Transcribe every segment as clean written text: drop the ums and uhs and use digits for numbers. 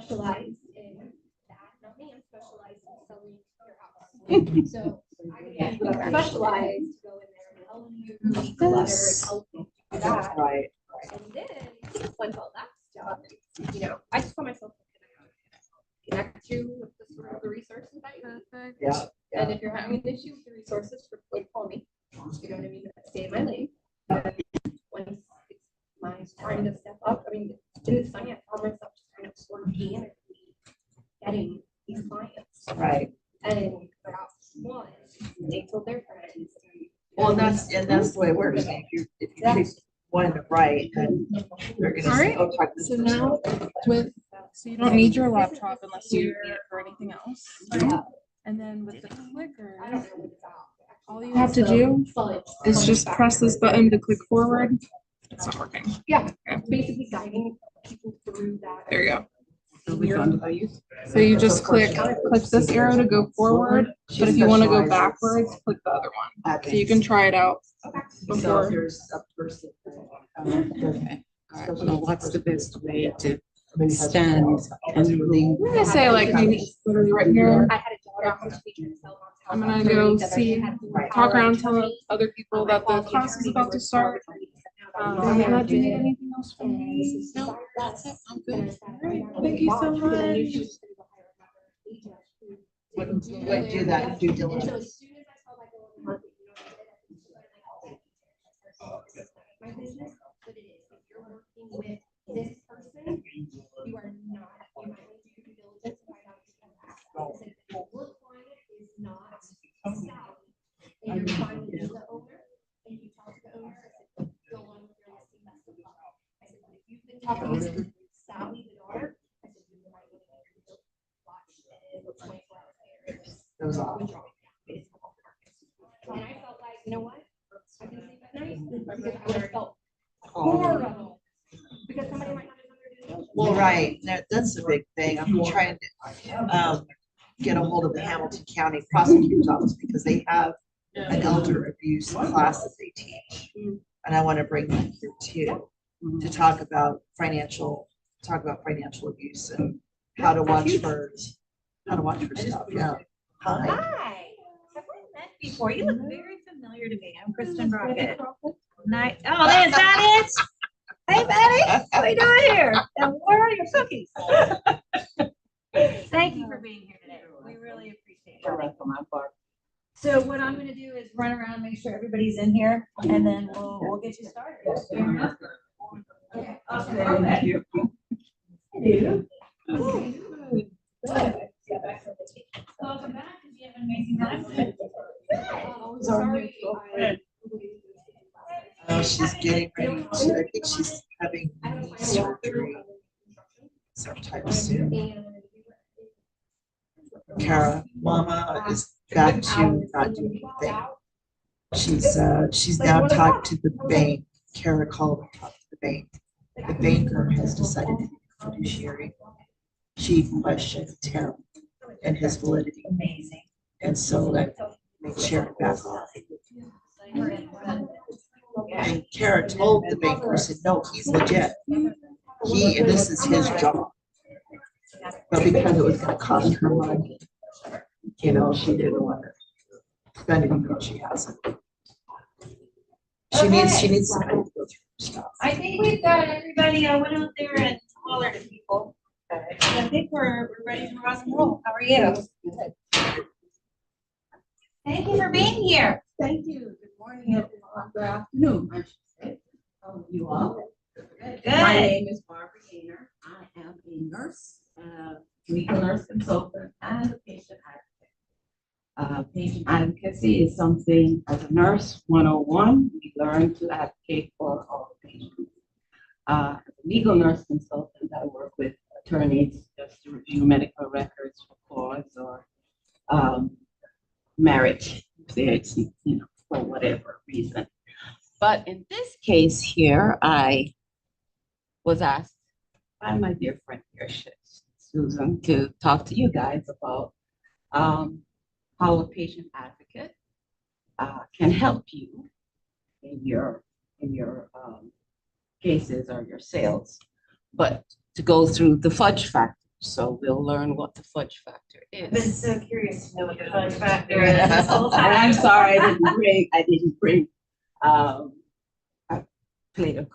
specialized in that. Not me, I'm specialized in selling your house. So I can get you specialized to go in there and help you declutter and help you do that. Right. And then once all that's done, you know, I just want myself to connect you with the sort of the resources that you need. Yeah. And if you're having an issue with the resources, call me. You know what I mean? Stay in my lane. But once it's my time to step up, I mean, in the science, I found myself just kind of organically getting these clients. Right. And about one, they told their friends. Well, that's the way it works. If you treat one in the right, then they're gonna say, Alright. oh, talk to this So person. now so you don't need your laptop unless you need it for anything else. And then with the clicker, I don't know what it's about. all you have to do is just press this button to click forward. It's not working. Yeah, basically guiding people through that. There you go. You're- So you just click this arrow to go forward, but if you want to go backwards, click the other one. So you can try it out So if before. there's a person. Okay. All right. Well, what's the best way to stand and I'm gonna say like maybe literally right here. I had a daughter who's teaching herself on I'm gonna go see, talk around, tell other people that the class is about to start. And do you need anything else from me? No, that's it. I'm good. Thank you so much. Wouldn't do that due diligence. So as soon as I saw my goal in the market, you know, my business, but it is, if you're working with this person, you are not, you might need to do due diligence to find out if you have access. If your client is not Sally, and you're finding the owner, and you talk to the owner, I said, go on with your listing, that's the problem. I said, but if you've been talking to Sally, the daughter, I said, you might want to watch it 24 hours later. Those are. And I felt like, you know what? I can sleep at night because I would have felt horrible because somebody might not have done their due diligence. Well, right, that's the big thing. I'm trying to get a hold of the Hamilton County Prosecutor's Office because they have an elder abuse class that they teach. And I want to bring that here too, to talk about financial abuse and how to watch for stuff, yeah. Hi. Hi, have we met before? You look very familiar to me. I'm Kristen Brockett. Nice. Oh, is that it? Hey, Betty, how are you doing here? And where are your cookies? Thank you for being here today. We really appreciate it. So what I'm gonna do is run around, make sure everybody's in here, and then we'll get you started. Okay. Thank you. Welcome back. Did you have an amazing time? Sorry. Oh, she's getting ready to, I think she's having knee surgery sometime soon. Kara, Mama is back to not doing anything. She's now talked to the bank. Kara called and talked to the bank. The banker has decided to be fiduciary. She questioned him and his validity. Amazing. And so that they shared it back off. And Kara told the banker, said, no, he's legit. And this is his job. But because it was gonna cost her money, you know, she didn't want to spend it even though she hasn't. She needs somebody to go through stuff. I think we've got everybody. I went out there and hollered at people. I think we're ready to rock and roll. How are you? Thank you for being here. Thank you. Good morning, everyone. Good afternoon, I should say. How are you all? Good. My name is Barbara Gaynor. I am a nurse, legal nurse consultant, and a patient advocate. Patient advocacy is something, as a nurse 101, we learn to advocate for our patients. As a legal nurse consultant, I work with attorneys just to review medical records for cause or marriage, if it's, for whatever reason. But in this case here, I was asked by my dear friend here, Susan, to talk to you guys about how a patient advocate can help you in your cases or your sales, but to go through the FUDGE factors. So we'll learn what the fudge factor I've been is. so curious to know what the fudge factor is this whole time. And I'm sorry, I didn't bring, a plate of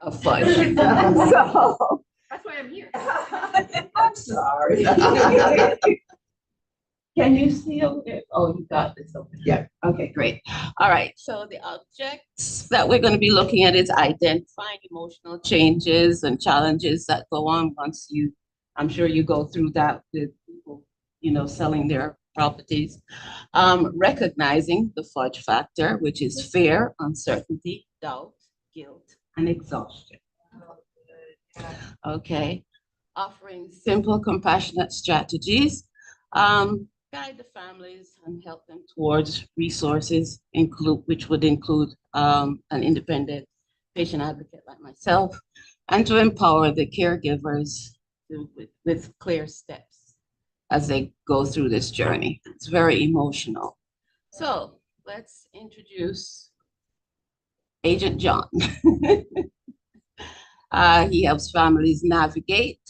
of fudge. So, That's why I'm here. I'm sorry. Can you see over there? Oh, you got this over there. Yeah. Okay, great. All right, so the objects that we're going to be looking at is identifying emotional changes and challenges that go on once you, I'm sure you go through that with people, selling their properties. Recognizing the fudge factor, which is fear, uncertainty, doubt, guilt, and exhaustion. Okay. Offering simple, compassionate strategies. Guide the families and help them towards resources, which would include an independent patient advocate like myself, and to empower the caregivers with clear steps as they go through this journey. It's very emotional. So let's introduce Agent John. He helps families navigate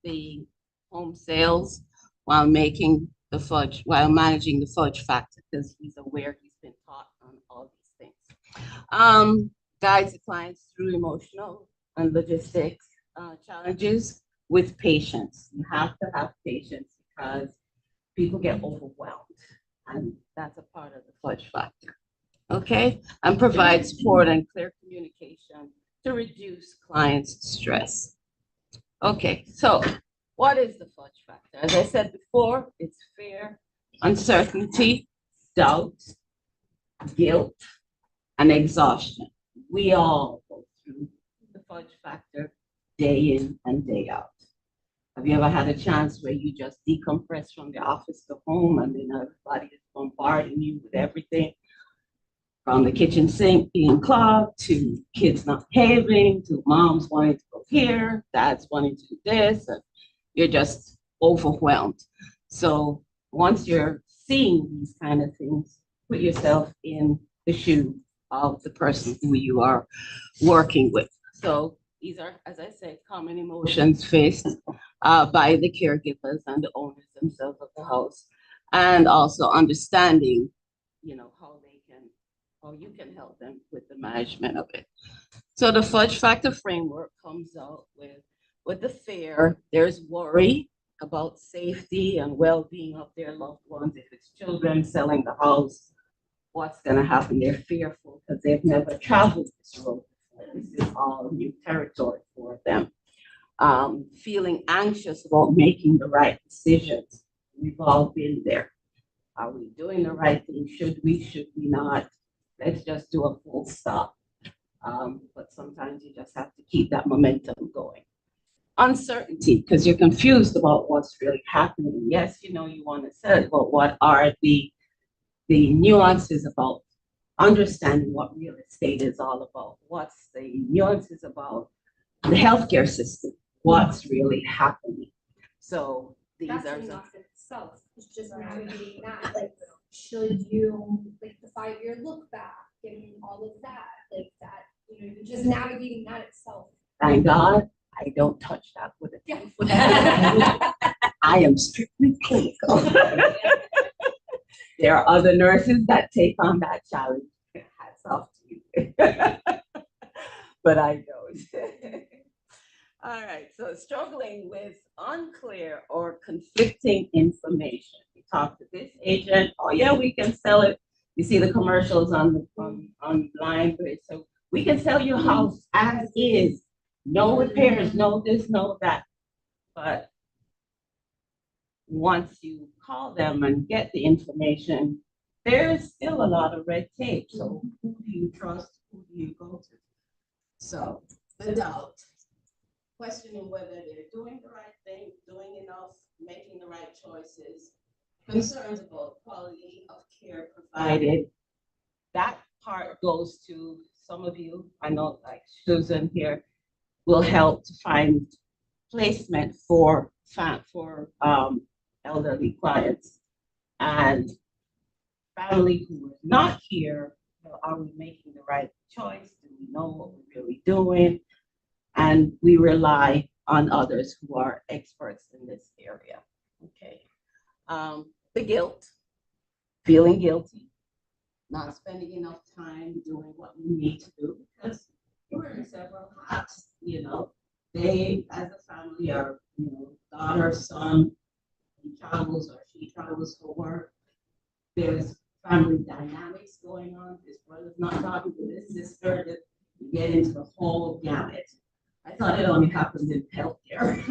the home sales while managing the fudge factor, because he's aware, he's been taught on all these things. Guides the clients through emotional and logistics challenges with patience. You have to have patience because people get overwhelmed, and that's a part of the fudge factor. Okay, and provide support and clear communication to reduce clients' stress. Okay, so what is the fudge factor? As I said before, it's fear, uncertainty, doubt, guilt, and exhaustion. We all go through the fudge factor day in and day out. Have you ever had a chance where you just decompress from the office to home and then everybody is bombarding you with everything? From the kitchen sink being clogged, to kids not behaving, to moms wanting to go here, dads wanting to do this, and you're just overwhelmed. So once you're seeing these kind of things, put yourself in the shoe of the person who you are working with. So these are, as I said, common emotions faced by the caregivers and the owners themselves of the house, and also understanding, how you can help them with the management of it. So the fudge factor framework comes out with the fear. There's worry about safety and well-being of their loved ones. If it's children selling the house, what's going to happen? They're fearful because they've never traveled this road before. This is all new territory for them. Feeling anxious about making the right decisions. We've all been there. Are we doing the right thing? Should we not? Let's just do a full stop. But sometimes you just have to keep that momentum going. Uncertainty, because you're confused about what's really happening. Yes, you want to sell it, but what are the nuances about understanding what real estate is all about? What's the nuances about the healthcare system? What's really happening? So these That's are an some. off itself. It's just navigating that. Like, should you, like, the 5-year look back and all of that, like that, you're just navigating that itself. Thank God I don't touch that with a Yeah. I am strictly clinical. There are other nurses that take on that challenge. Hats off to you. But I don't. All right, so struggling with unclear or conflicting information. We talk to this agent, oh yeah, we can sell it. You see the commercials on online, so we can sell your house as is. No repairs, no this, no that. But once you call them and get the information, there is still a lot of red tape. So who do you trust? Who do you go to? So the doubt. Questioning whether they're doing the right thing, doing enough, making the right choices, concerns about quality of care provided. That part goes to some of you, I know like Susan here, will help to find placement for elderly clients. And family who is not here, are we making the right choice? Do we know what we're really doing? And we rely on others who are experts in this area. Okay. The guilt, feeling guilty, not spending enough time doing what you need to do because you're wearing several hats, you know. They, as a family, are, you know, daughter, son, he travels or she travels for work. There's family dynamics going on. This brother's not talking to this sister. You get into the whole gamut. I thought it only happens in healthcare.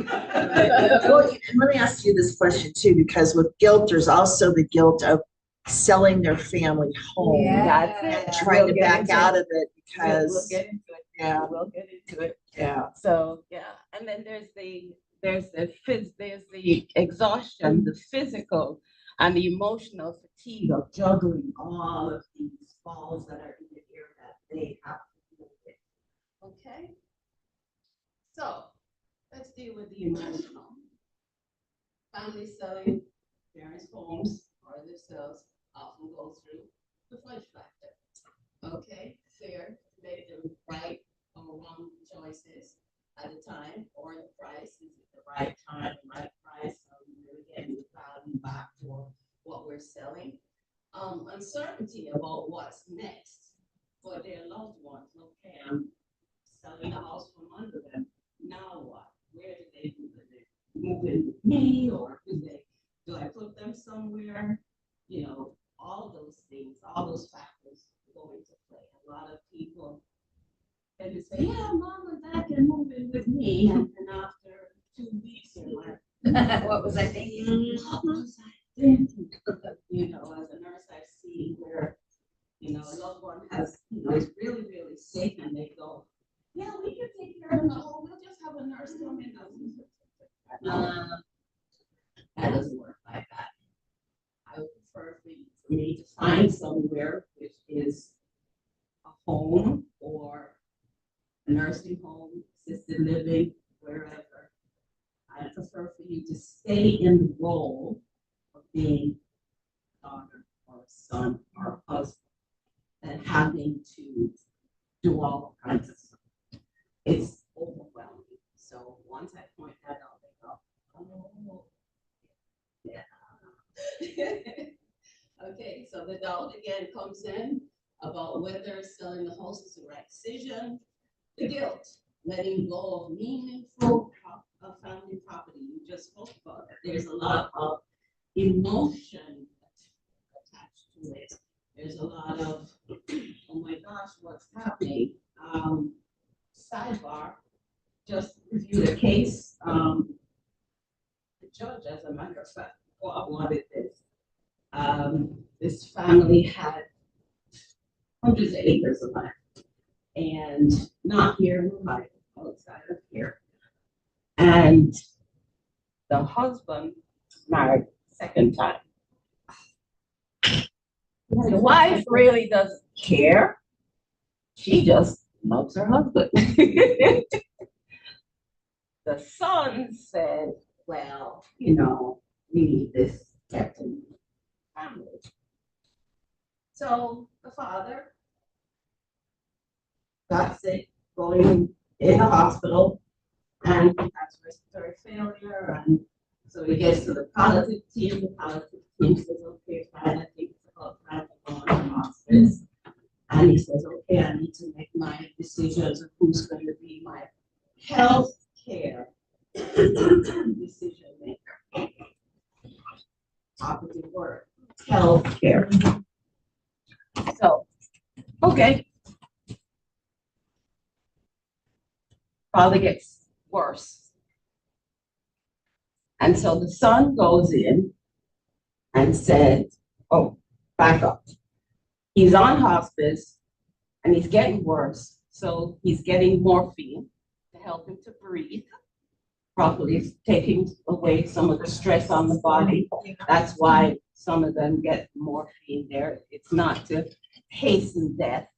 Well, let me ask you this question too, because with guilt, there's also the guilt of selling their family home. Yeah. That's And it. trying to We'll get back into out it. of it We'll because, get into it. yeah, We'll get into it. yeah. So yeah, and then there's the exhaustion, the physical and the emotional fatigue of juggling all of these balls that are in the air that they have to deal with. Okay. So let's deal with the emotional. Family selling parents' homes or themselves often go through the FUDGE factor. Okay, fear, make them right or wrong choices at a time, or the price, is it the right time, the right price, are we really getting the value back for what we're selling? Uncertainty about what's next for their loved ones. Okay, I'm selling the house from under them. Now what? Where do they move it? Move in with me, or do I put them somewhere? You know, all those things, all those factors go into play. A lot of people tend to say, yeah, mom and dad can move in with me. And after 2 weeks, you're like, What was I thinking? what was I thinking? You know, as a nurse, I've seen where, you know, a loved one has, you know, is really, really sick, and they go, yeah, we can take care of the whole, we'll just have a nurse come in. That doesn't work like that. I would prefer for me to find somewhere which is a home or a nursing home, assisted living, wherever. I prefer for you to stay in the role of being a daughter or a son or a husband than having to do all kinds of stuff. It's overwhelming. So once I point that out, they go, oh, yeah. Okay, so the doubt again comes in about whether selling the house is the right decision. The guilt, letting go of meaningful family property. You just spoke about it. There's a lot of emotion attached to it. There's a lot of, oh my gosh, what's happening? Sidebar, just reviewed a case. The judge, as a matter of fact, wanted this. This family had hundreds of acres of land, and not here in Ohio, outside of here. And the husband married second time. The wife really doesn't care. She just loves her husband. The son said, well, you know, we need this second family. So the father got sick, going in the hospital, and he has respiratory failure. And so he gets to the palliative team. The palliative team says, okay, fine, I think it's about time to go on to hospice. And he says, okay, I need to make my decisions of who's going to be my health care decision maker. Opposite word, health care. So, okay. Probably gets worse. And so the son goes in and said, oh, back up. He's on hospice and he's getting worse. So he's getting morphine to help him to breathe properly, taking away some of the stress on the body. That's why some of them get morphine there. It's not to hasten death.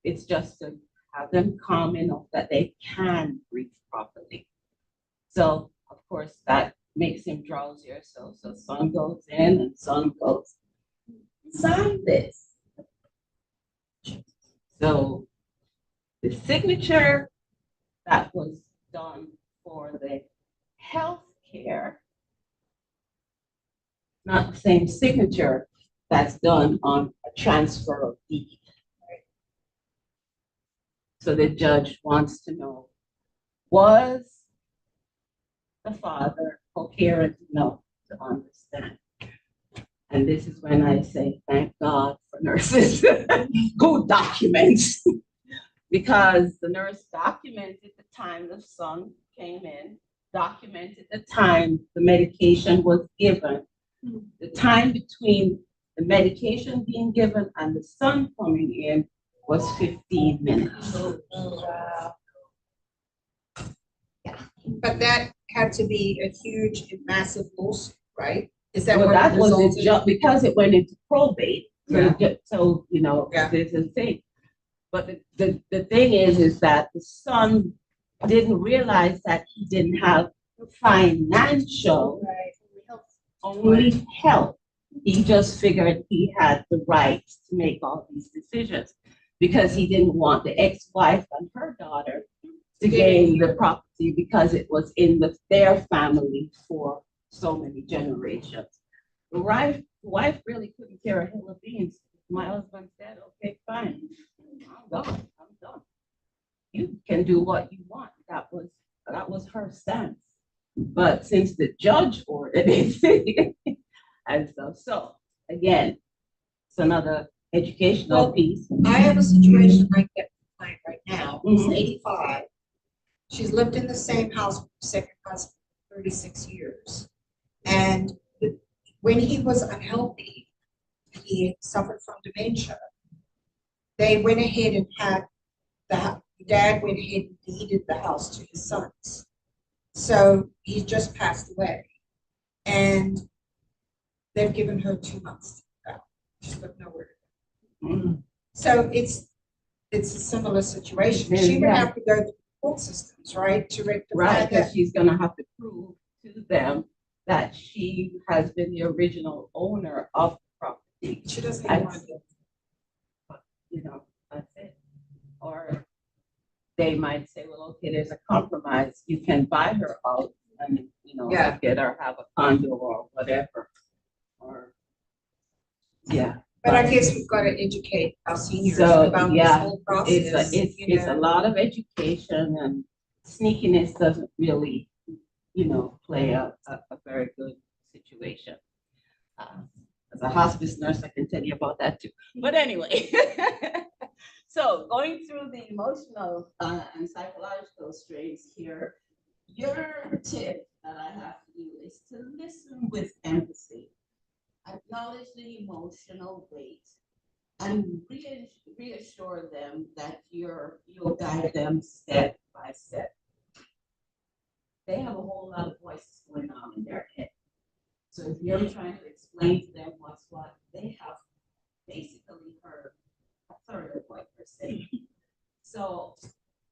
It's just to have them calm enough that they can breathe properly. So, of course, that makes him drowsier. So son goes in and son goes, sign this. So the signature that was done for the healthcare, not the same signature that's done on a transfer of deed. So the judge wants to know, was the father coherent enough to understand? And this is when I say, thank God for nurses who documents. Because the nurse documented the time the son came in, documented the time the medication was given, the time between the medication being given and the son coming in was 15 minutes. But that had to be a huge and massive lawsuit, right? Is that Well, what that it was resulted? because it went into probate. So, Yeah. so you know, Yeah. there's a thing. But the thing is that the son didn't realize that he didn't have financial, only help. He just figured he had the right to make all these decisions because he didn't want the ex-wife and her daughter to gain the property because it was in their family for so many generations. The wife really couldn't care a hill of beans. My husband said, okay, fine, I'm done. You can do what you want. That was her stance. But since the judge ordered it, and so again, it's another educational piece. I have a situation like that client right now. She's Mhm. 85. She's lived in the same house with her second husband for 36 years. And when he was unhealthy, he suffered from dementia. They went ahead and had the dad went ahead and deeded the house to his sons. So he's just passed away. And they've given her 2 months to go. She's got nowhere to go. Mhm. So it's a similar situation. She would Yeah. have to go through the court systems, right, to rectify Right, because that. she's gonna have to prove to them that she has been the original owner of the property. She doesn't even want to do it. You know, that's it. Or they might say, well, okay, there's a compromise. You can buy her out and, Yeah. get her have a condo or whatever. Or, yeah. But I guess we've got to educate our seniors So, about this yeah, whole process. It's a lot of education, and sneakiness doesn't really, play a very good situation. As a hospice nurse, I can tell you about that too. But anyway, so going through the emotional and psychological strains here, your tip that I have for you is to listen with empathy, acknowledge the emotional weight, and reassure them that you'll guide them step by step. They have a whole lot of voices going on in their head. So if you're trying to explain to them what's what, they have basically heard a third of what you're saying. So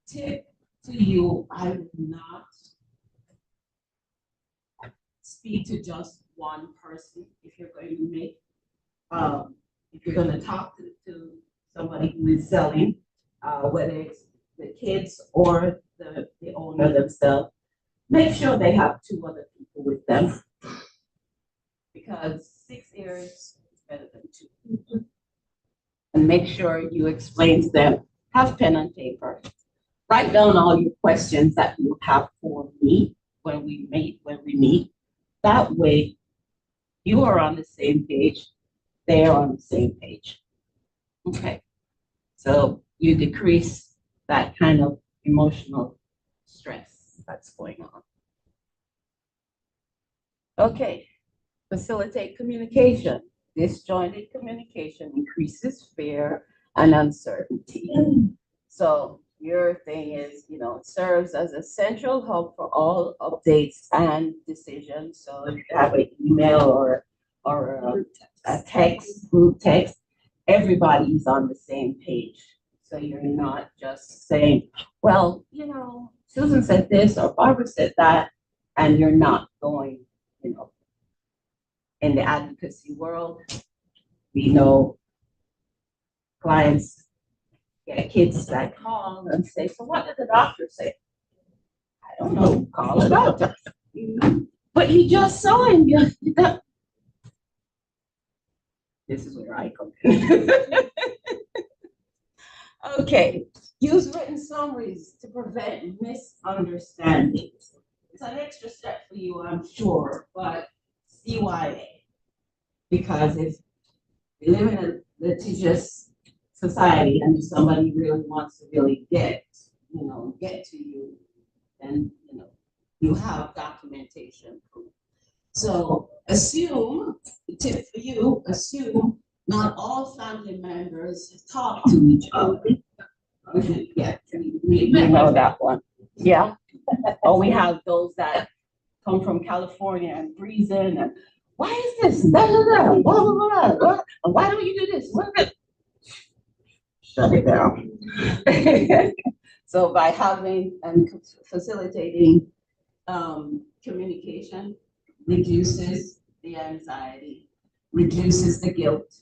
tip to you, I would not speak to just one person if you're going to make if you're going to talk to somebody who is selling, whether it's the kids or the owner themselves, make sure they have 2 other people with them, because 6 ears is better than 2. And make sure you explain to them, have pen and paper, write down all your questions that you have for me when we meet. That way, you are on the same page, they are on the same page. Okay, so you decrease that kind of emotional stress that's going on. Okay, facilitate communication. Disjointed communication increases fear and uncertainty. So your thing is, it serves as a central hub for all updates and decisions. So if you have an email or a text, group text, everybody's on the same page. So you're not just saying, well, Susan said this or Barbara said that, and you're not going, in the advocacy world, we know clients get kids that call and say, so what did the doctor say? I don't know, call a doctor. But you just saw him, this is where I come in. Okay, use written summaries to prevent misunderstandings. It's an extra step for you, I'm sure, but CYA. Because if we live in a litigious society and somebody really wants to really get to you, then, you have documentation proof. So assume, the tip for you, assume not all family members talk to each other. Yeah, we know that one. Yeah. Or we have those that come from California and breeze in and, why is this? Blah, blah, blah, blah, blah, blah. Why don't you do this? Shut it down. So by having and facilitating communication reduces the anxiety, reduces the guilt,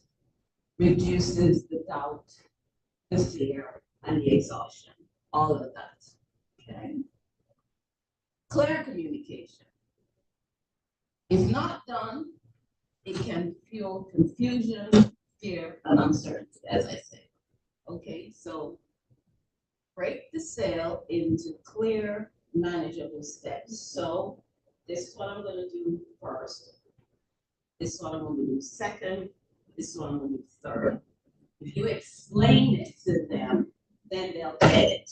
reduces the doubt, the fear, and the exhaustion, all of that, okay? Clear communication. If not done, it can fuel confusion, fear, and uncertainty, as I said. Okay, so break the sale into clear, manageable steps. So this is what I'm gonna do first. This is what I'm gonna do second. This is what I'm gonna do third. If you explain it to them, then they'll get it,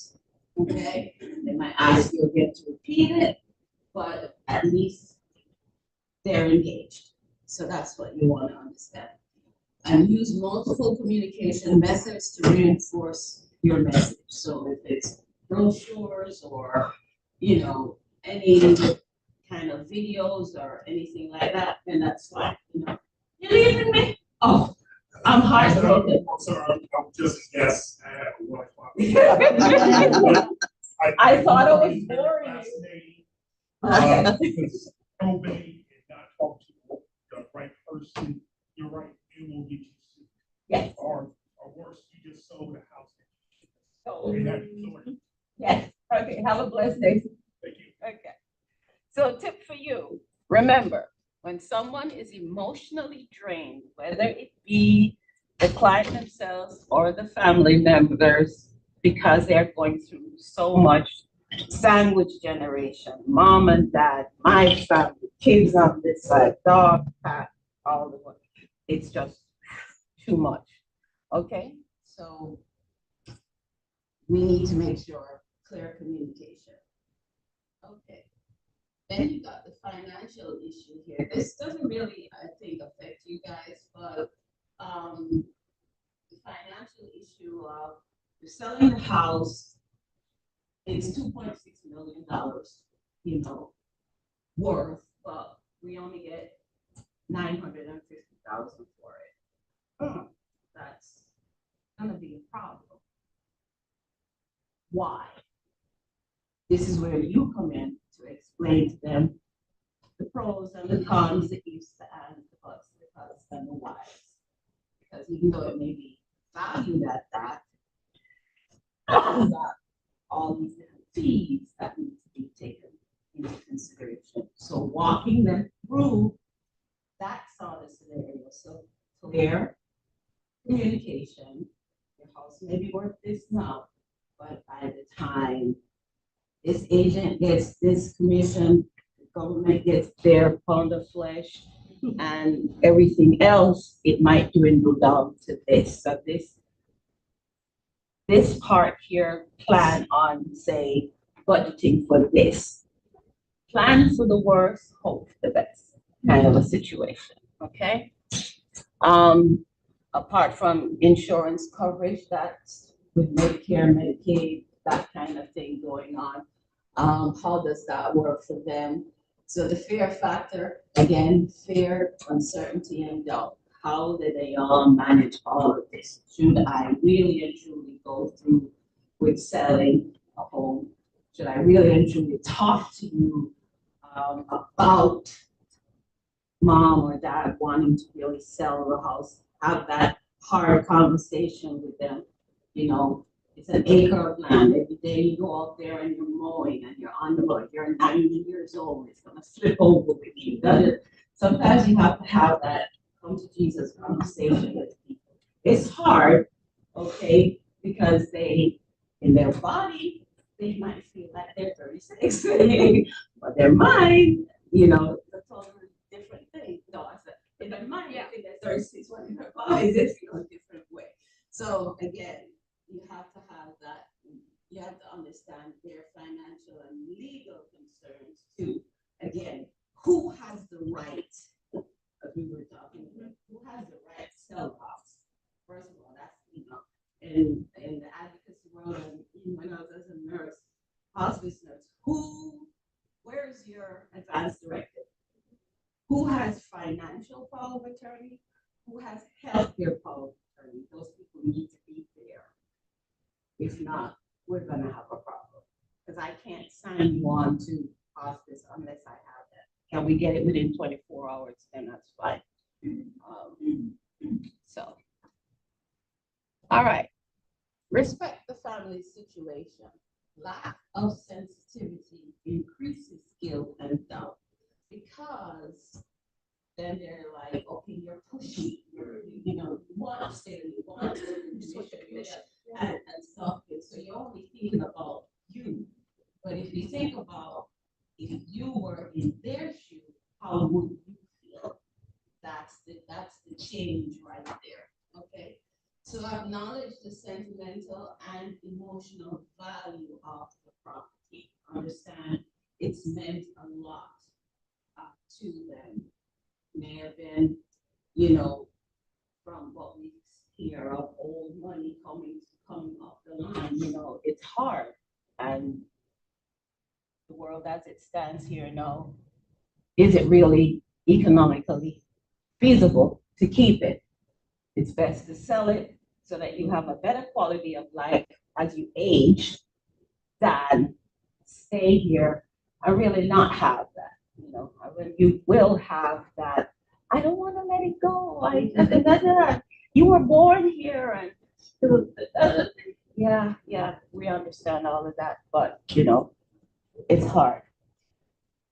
okay? They might ask you again to repeat it, but at least they're engaged. So that's what you want to understand. And use multiple communication methods to reinforce your message. So if it's brochures or, any kind of videos or anything like that, then that's fine. You're leaving me? Oh, I'm heartbroken. I'm sorry, I'm just a guest. I have a wife. I thought it was boring. Fascinating. Because nobody and not talk to the right person, you're right, it will get you sued. Yes. Or worse, you just sold a house. So, They have you sorted. yes, okay, have a blessed day. Thank you. Okay. So tip for you, remember, when someone is emotionally drained, whether it be the client themselves or the family members, because they're going through so much sandwich generation, mom and dad, my family, kids on this side, dog, cat, all the way. It's just too much. Okay, so we need to make sure clear communication. Okay. Then you got the financial issue here. This doesn't really, I think, affect you guys, but the financial issue of you're selling the house, it's $2.6 million, worth, but we only get $950,000 for it. That's gonna be a problem. Why? This is where you come in to explain to them the pros and the cons, the ifs and the buts, the buts and the whys. Because even though it may be valued at that, there's all these different fees that need to be taken into consideration. So walking them through that sort of scenario, so clear communication, your house may be worth this now, but by the time this agent gets this commission, the government gets their pound of flesh, and everything else, it might dwindle down to this. So this part here, plan on, say, budgeting for this. Plan for the worst, hope for the best, kind of a situation, okay? Apart from insurance coverage, that's with Medicare, Medicaid, that kind of thing going on. How does that work for them? So the fear factor, again, fear, uncertainty, and doubt. How do they all manage all of this? Should I really and truly go through with selling a home? Should I really and truly talk to you about mom or dad wanting to really sell the house? Have that hard conversation with them, It's an acre of land. Every day you go out there and you're mowing and you're on the road. You're 90 years old. It's gonna flip over with you. Sometimes you have to have that come to Jesus conversation with people. It's hard, okay, because in their body, they might feel like they're 36, but their mind, it's a totally different thing. No, I said, in their mind, they think they're 36, but in their body, they feel a different way. So again, you have to have that, you have to understand their financial and legal concerns too. Again, who has the right, as we were talking about, who has the right to sell house? First of all, that's, in the advocacy world, and even when I was as a nurse, hospice nurse, where's your advance directive? Who has financial power of attorney? Who has healthcare power of attorney? Those people need to be there. If not, we're gonna have a problem. Because I can't sign you on to hospice unless I have that. Can we get it within 24 hours? Then that's fine. So, all right. Respect the family situation. Lack of sensitivity increases guilt and doubt, because then they're like, okay, you're pushy, you want to stay, you want to and stuff. So you're only thinking about you. But if you think about if you were in their shoe, how would you feel? That's the change right there. Okay. So acknowledge the sentimental and emotional value of the property. Understand it's meant a lot to them. May have been, from what we hear of old money coming off the line, it's hard. And the world as it stands here now, is it really economically feasible to keep it? It's best to sell it so that you have a better quality of life as you age than stay here and really not have that. You will have that. I don't want to let it go. You were born here, and yeah, we understand all of that, but it's hard.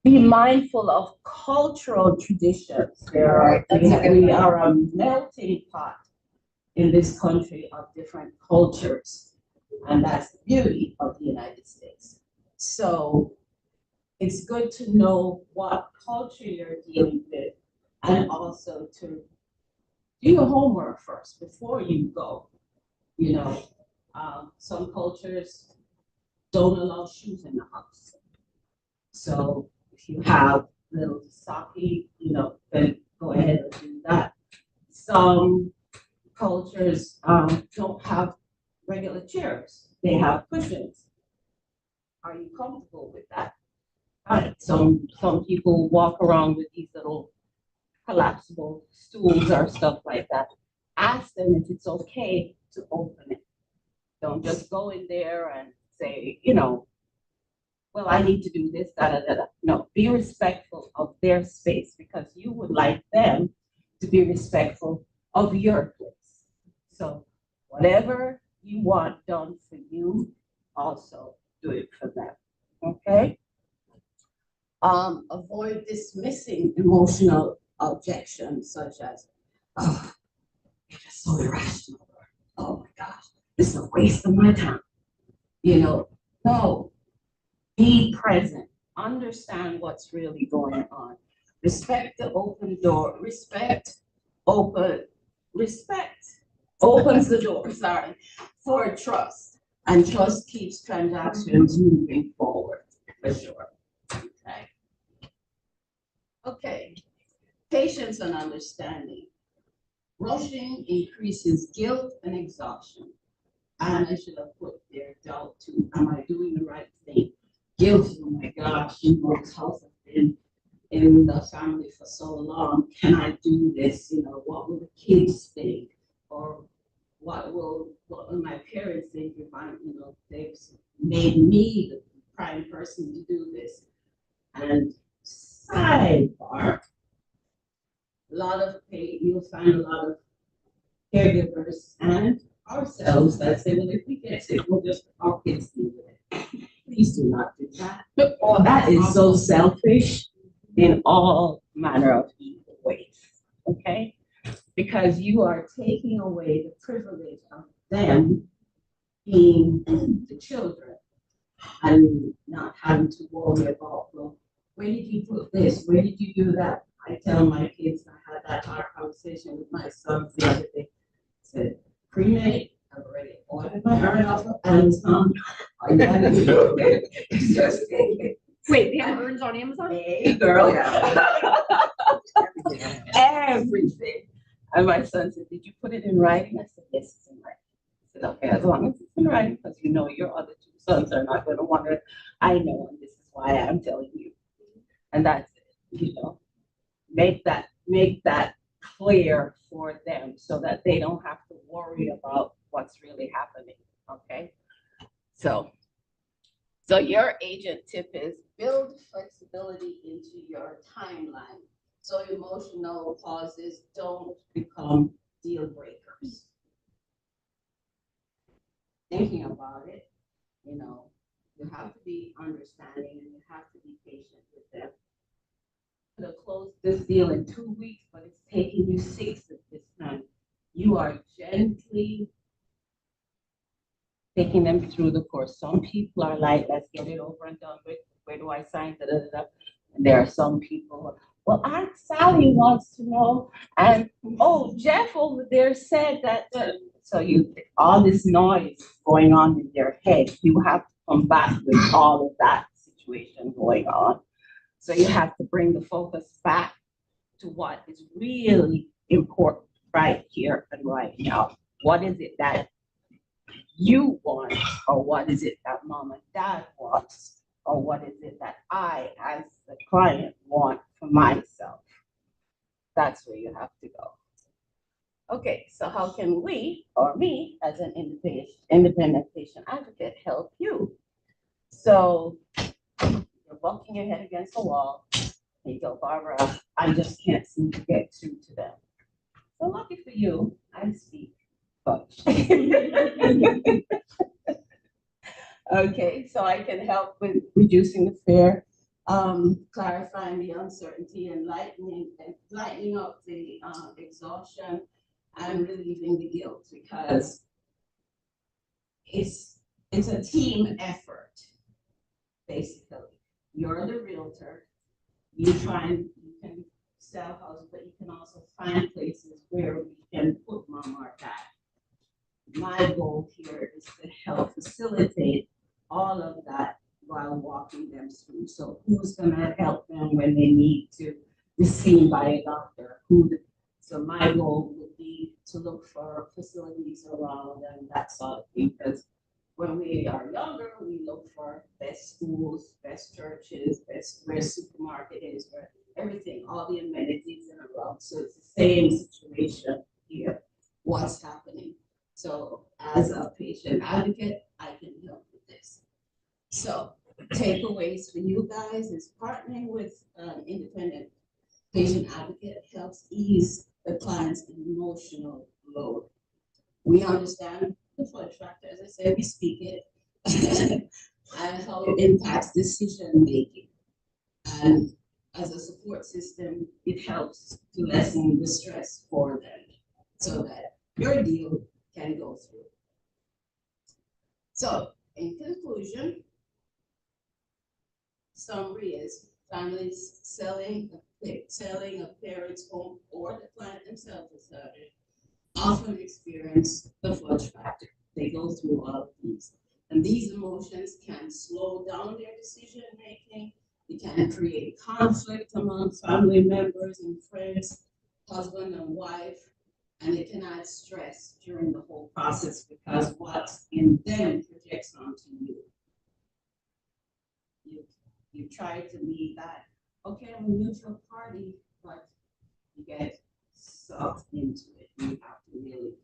Be mindful of cultural traditions. We are a melting pot in this country of different cultures, and that's the beauty of the United States. So it's good to know what culture you're dealing with, and also to do your homework first before you go. Some cultures don't allow shoes in the house. So if you have little sake, then go ahead and do that. Some cultures don't have regular chairs. They have cushions. Are you comfortable with that? Some people walk around with these little collapsible stools or stuff like that. Ask them if it's okay to open it. Don't just go in there and say, well, I need to do this, da, da, da, da. No, be respectful of their space, because you would like them to be respectful of your place. So whatever you want done for you, also do it for them. Okay? Avoid dismissing emotional objections such as, oh, you're just so irrational. Oh my gosh, this is a waste of my time. No, be present. Understand what's really going on. Respect the open door. Respect opens the door, for trust. And trust keeps transactions moving forward, for sure. Okay. Patience and understanding. Rushing increases guilt and exhaustion. And I should have put their doubt too. Am I doing the right thing? Guilt, oh my gosh, this house has been in the family for so long. Can I do this? What will the kids think? Or what will my parents think if they've made me the prime person to do this? And sidebar, you'll find a lot of caregivers and ourselves that say, well, if we get sick, we'll just, our kids deal with it. Please do not do that. That is so selfish in all manner of evil ways, okay? Because you are taking away the privilege of them being the children and not having to worry about, well, where did you put this? Where did you do that? I tell my kids, I had that hard conversation with my sons the other day. I said, pre-made, I've already ordered my urn off of Amazon. All you gotta do is just take it. Wait, they have urns on Amazon? Hey, girl. Everything. And my son said, did you put it in writing? I said, yes, it's in writing. I said, okay, as long as it's in writing, because you know your other two sons are not gonna wonder. I know, and this is why I'm telling you. And that's it, you know. Make that clear for them so that they don't have to worry about what's really happening, okay? So your agent tip is build flexibility into your timeline. So emotional pauses don't become deal breakers. Thinking about it, you know, you have to be understanding and you have to be patient with them. Could have closed this deal in 2 weeks, but it's taking you 6 at this time. You are gently taking them through the course. Some people are like, let's get it over and done with. Where do I sign? Da, da, da, da. And there are some people, well, Aunt Sally wants to know, and oh, Jeff over there said that. So you, all this noise going on in your head, you have to come back with all of that situation going on. So you have to bring the focus back to what is really important right here and right now. What is it that you want, or what is it that mom and dad wants, or what is it that I, as the client, want for myself? That's where you have to go. Okay, so how can we, or me, as an independent patient advocate, help you? So you're bumping your head against the wall, and you go, Barbara, I just can't seem to get through to them. So lucky for you, I speak FUDGE. Okay, so I can help with reducing the fear, clarifying the uncertainty, and lightening up the exhaustion, and relieving the guilt, because it's a team effort, basically. You're the realtor. You can sell houses, but you can also find places where we can put mom or dad. My goal here is to help facilitate all of that while walking them through. So who's gonna help them when they need to be seen by a doctor? So my goal would be to look for facilities around and that sort of thing, because when we are younger, we look for best schools, best churches, best where supermarket is, where everything, all the amenities in a row. So it's the same situation here. What's happening? So as a patient advocate, I can help with this. So takeaways for you guys is partnering with an independent patient advocate helps ease the client's emotional load. We understand the FUDGE factor, as I said, we speak it, and how it impacts decision making. And as a support system, it helps to lessen the stress for them so that your deal can go through. So, in conclusion, summary is families selling a parent's home or the client themselves is often experience the FUDGE factor. They go through all of these. And these emotions can slow down their decision making. It can create conflict among family members and friends, husband and wife, and it can add stress during the whole process because what's in them projects onto you. You try to be that, okay, I'm a neutral party, but you get sucked into it. You have to really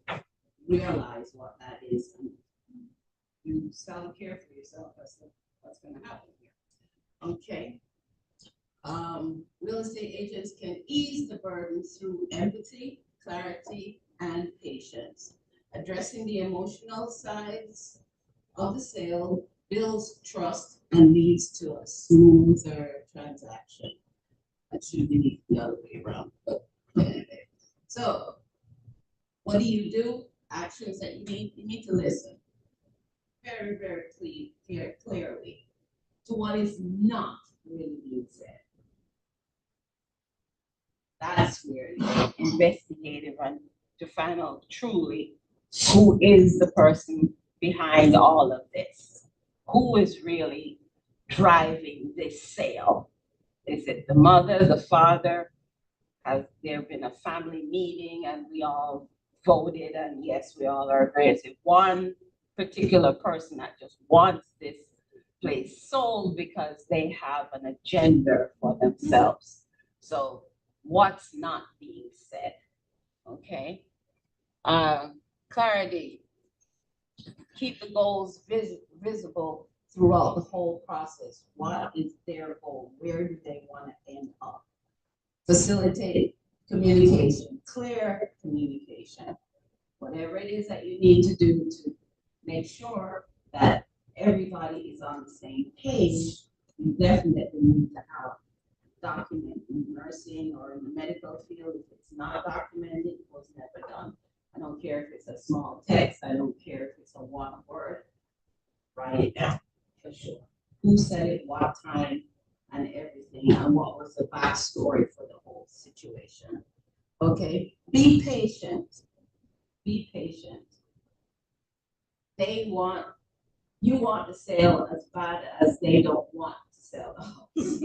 realize what that is, and you self-care for yourself. That's what's going to happen here. Okay. Real estate agents can ease the burden through empathy, clarity, and patience. Addressing the emotional sides of the sale builds trust and leads to a smoother transaction. That should be the other way around. But anyway. So what do? Actions that you need to listen very, very clearly to what is not really being said. That's where you're investigative and to find out truly who is the person behind all of this. Who is really driving this sale? Is it the mother, the father? Has there been a family meeting and we all voted and yes, we all are agreed? Is it one particular person that just wants this place sold because they have an agenda for themselves? So what's not being said? Okay. Clarity. Keep the goals visible throughout the whole process. What is their goal? Where do they want to end up? Facilitate communication, clear communication. Whatever it is that you need to do to make sure that everybody is on the same page, you definitely need to have document in nursing or in the medical field. If it's not documented, it was never done. I don't care if it's a small text, I don't care if it's a one word, write it down for sure. Who said it, what time, and everything, and what was the backstory for the whole situation. Okay, be patient. Be patient. You want the sale as bad as they don't want to sell the house.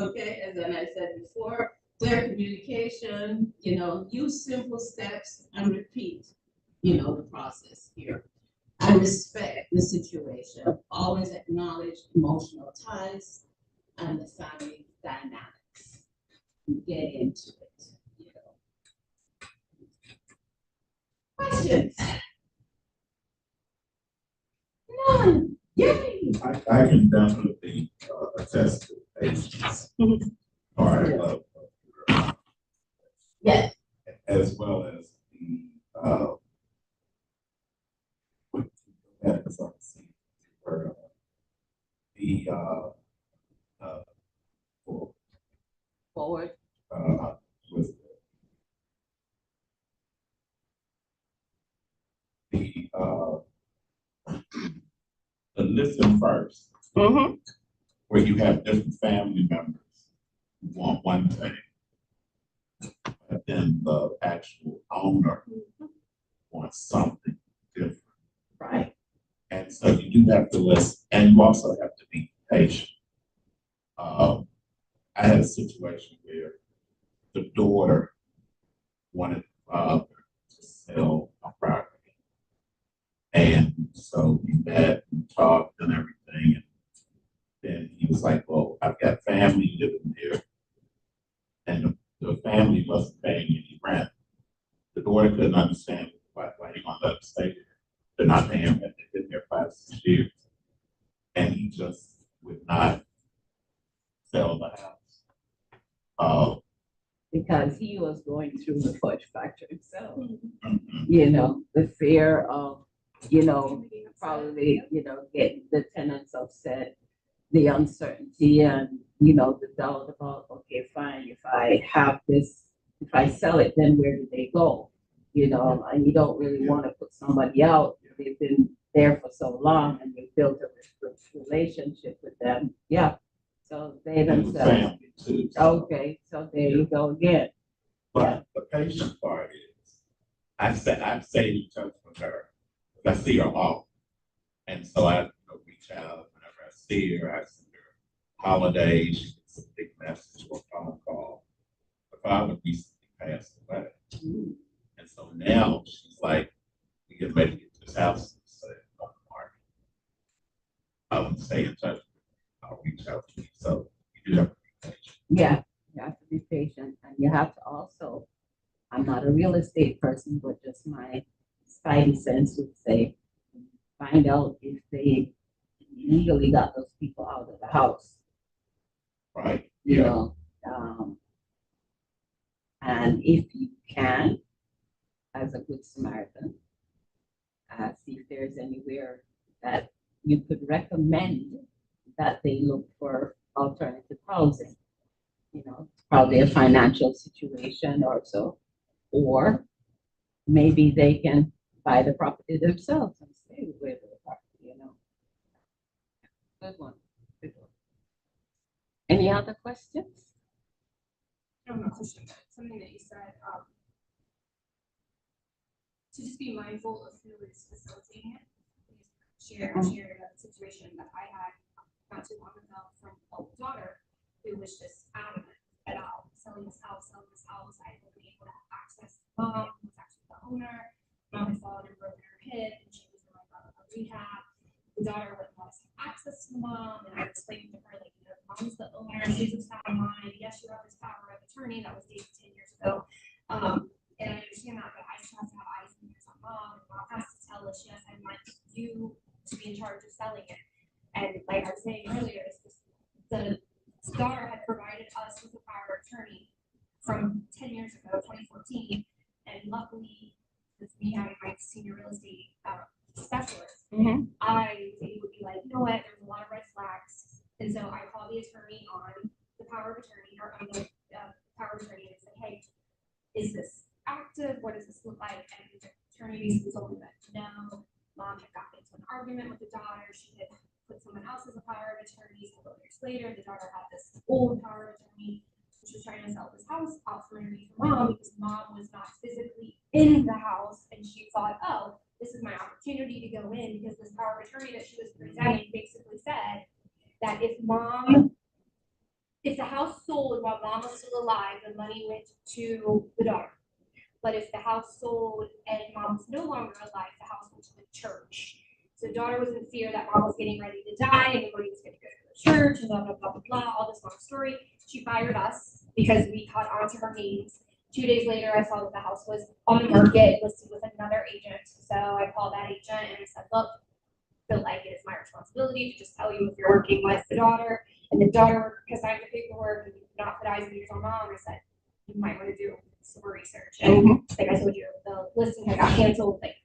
Okay, as then I said before, clear communication, use simple steps and repeat, the process here. And respect the situation. Always acknowledge emotional ties and the family dynamics. Get into it, Questions? None. Yay! I can definitely attest to patience part of Yes. as well as the what that is on the scene where the Forward. was the listen first, Mm-hmm. where you have different family members who want one thing, but then the actual owner wants something different. Right. And so you do have to listen, and you also have to be patient. I had a situation where the daughter wanted the father to sell a property. And so we met and talked and everything. And then he was like, well, I've got family living there. And the family wasn't paying any rent. The daughter couldn't understand why he wanted to let them stay there. They're not paying rent. They've been there 5-6 years. And he just would not sell the house. Because he was going through the fudge factor himself. Mhm. The fear of, probably, getting the tenants upset, the uncertainty and, the doubt about, okay, fine, if I have this, if I sell it, then where do they go? And you don't really want to put somebody out. They've been there for so long and you've built a relationship with them. Yeah. So they And the themselves. family too. Okay, so there you go again. But the patient part is, I stay in touch with her. I see her often. And so I reach out whenever I see her. I send her holidays, she gets a big message or phone call. Her father recently passed away. And so now she's like, we get ready to get this house on the market. I would stay in touch with her. I'll reach out to you. So you do have to be patient. Yeah, you have to be patient and you have to also, I'm not a real estate person, but just my spidey sense would say, find out if they legally got those people out of the house, Right. you know. And if you can, as a good Samaritan. See if there's anywhere that you could recommend that they look for alternative housing. You know, probably a financial situation or so, or maybe they can buy the property themselves and stay with the property, you know. Good one, good one. Any other questions? I don't know, question, but something that you said, to just be mindful of who is facilitating it. Share a situation that I had not too long ago from a daughter who was just adamant about selling this house. I wasn't able to have access to mom, who was actually the owner. Mom had fallen and broken her hip, and she was in like a rehab. The daughter wouldn't let us have access to the mom, and I explained to her, like, you know, mom's the owner, she's a sound mind. Yes, you have this power of attorney that was dated 10 years ago. And I understand that, but I still have to have eyes and ears on mom, and mom has to tell us, yes, I want you to be in charge of selling it. And like I was saying earlier, the daughter had provided us with a power of attorney from 10 years ago, 2014, and luckily, with me having my senior real estate specialist, I was able to be like, you know what, there's a lot of red flags, and so I called the attorney on the power of attorney, or on the power of attorney, and said, hey, is this active? What does this look like? And the attorney basically told me that no, mom had gotten into an argument with the daughter. She had put someone else as a power of attorney. Several years later, the daughter had this old power of attorney. She was trying to sell this house out from underneath her mom because mom was not physically in the house. And she thought, oh, this is my opportunity to go in, because this power of attorney that she was presenting basically said that if the house sold while mom was still alive, the money went to the daughter. But if the house sold and mom was no longer alive, the house went to the church. So the daughter was in fear that mom was getting ready to die and the money was going to go to the church, and blah, blah, blah, blah, blah, all this long story. She fired us because we caught on to her names. 2 days later, I saw that the house was on the market, listed with another agent. So I called that agent and I said, look, I feel like it is my responsibility to just tell you if you're working with the daughter. And the daughter has signed the paperwork and not put eyes and ears on mom. I said, you might want to do some research. And like I told you, the listing had got canceled like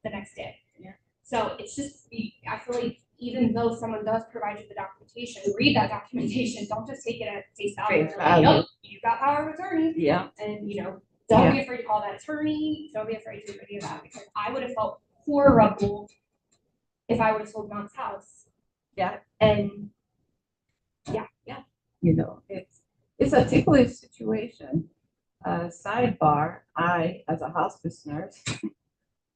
the next day. Yeah. So it's just, I feel like even though someone does provide you the documentation, read that documentation. Don't just take it at face value. Face Like, value. oh, you got power of attorney. Yeah. And don't be afraid to call that attorney. Don't be afraid to do any of that, because I would have felt horrible if I would have sold mom's house. Yeah. And You know, it's a ticklish situation. Sidebar, I, as a hospice nurse,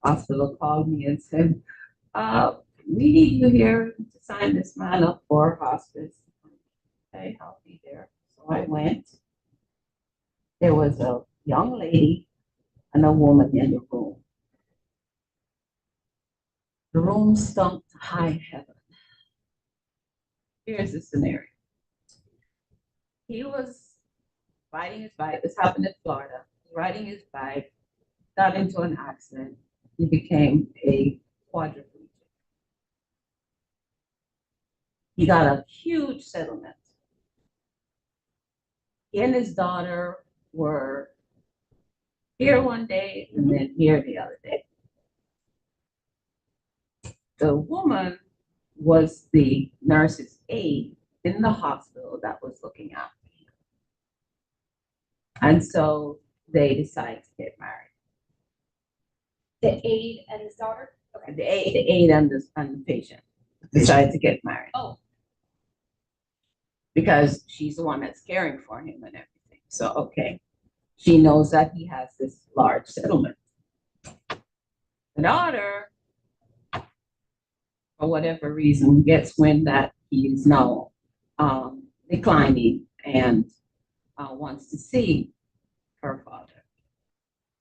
hospital called me and said, we need you here to sign this man up for hospice. Okay, I'll be there. So I went. There was a young lady and a woman in the room. The room stunk to high heaven. Here's the scenario. He was riding his bike. This happened in Florida. Riding his bike, got into an accident. He became a quadriplegic. He got a huge settlement. He and his daughter were here one day and then here the other day. The woman was the nurse's aide in the hospital that was looking after him. And so they decided to get married. the aide and his daughter. Okay. The aide and the patient decided to get married. Oh. Because she's the one that's caring for him and everything. So, okay. She knows that he has this large settlement. The daughter, for whatever reason, gets wind that he's now declining and wants to see her father.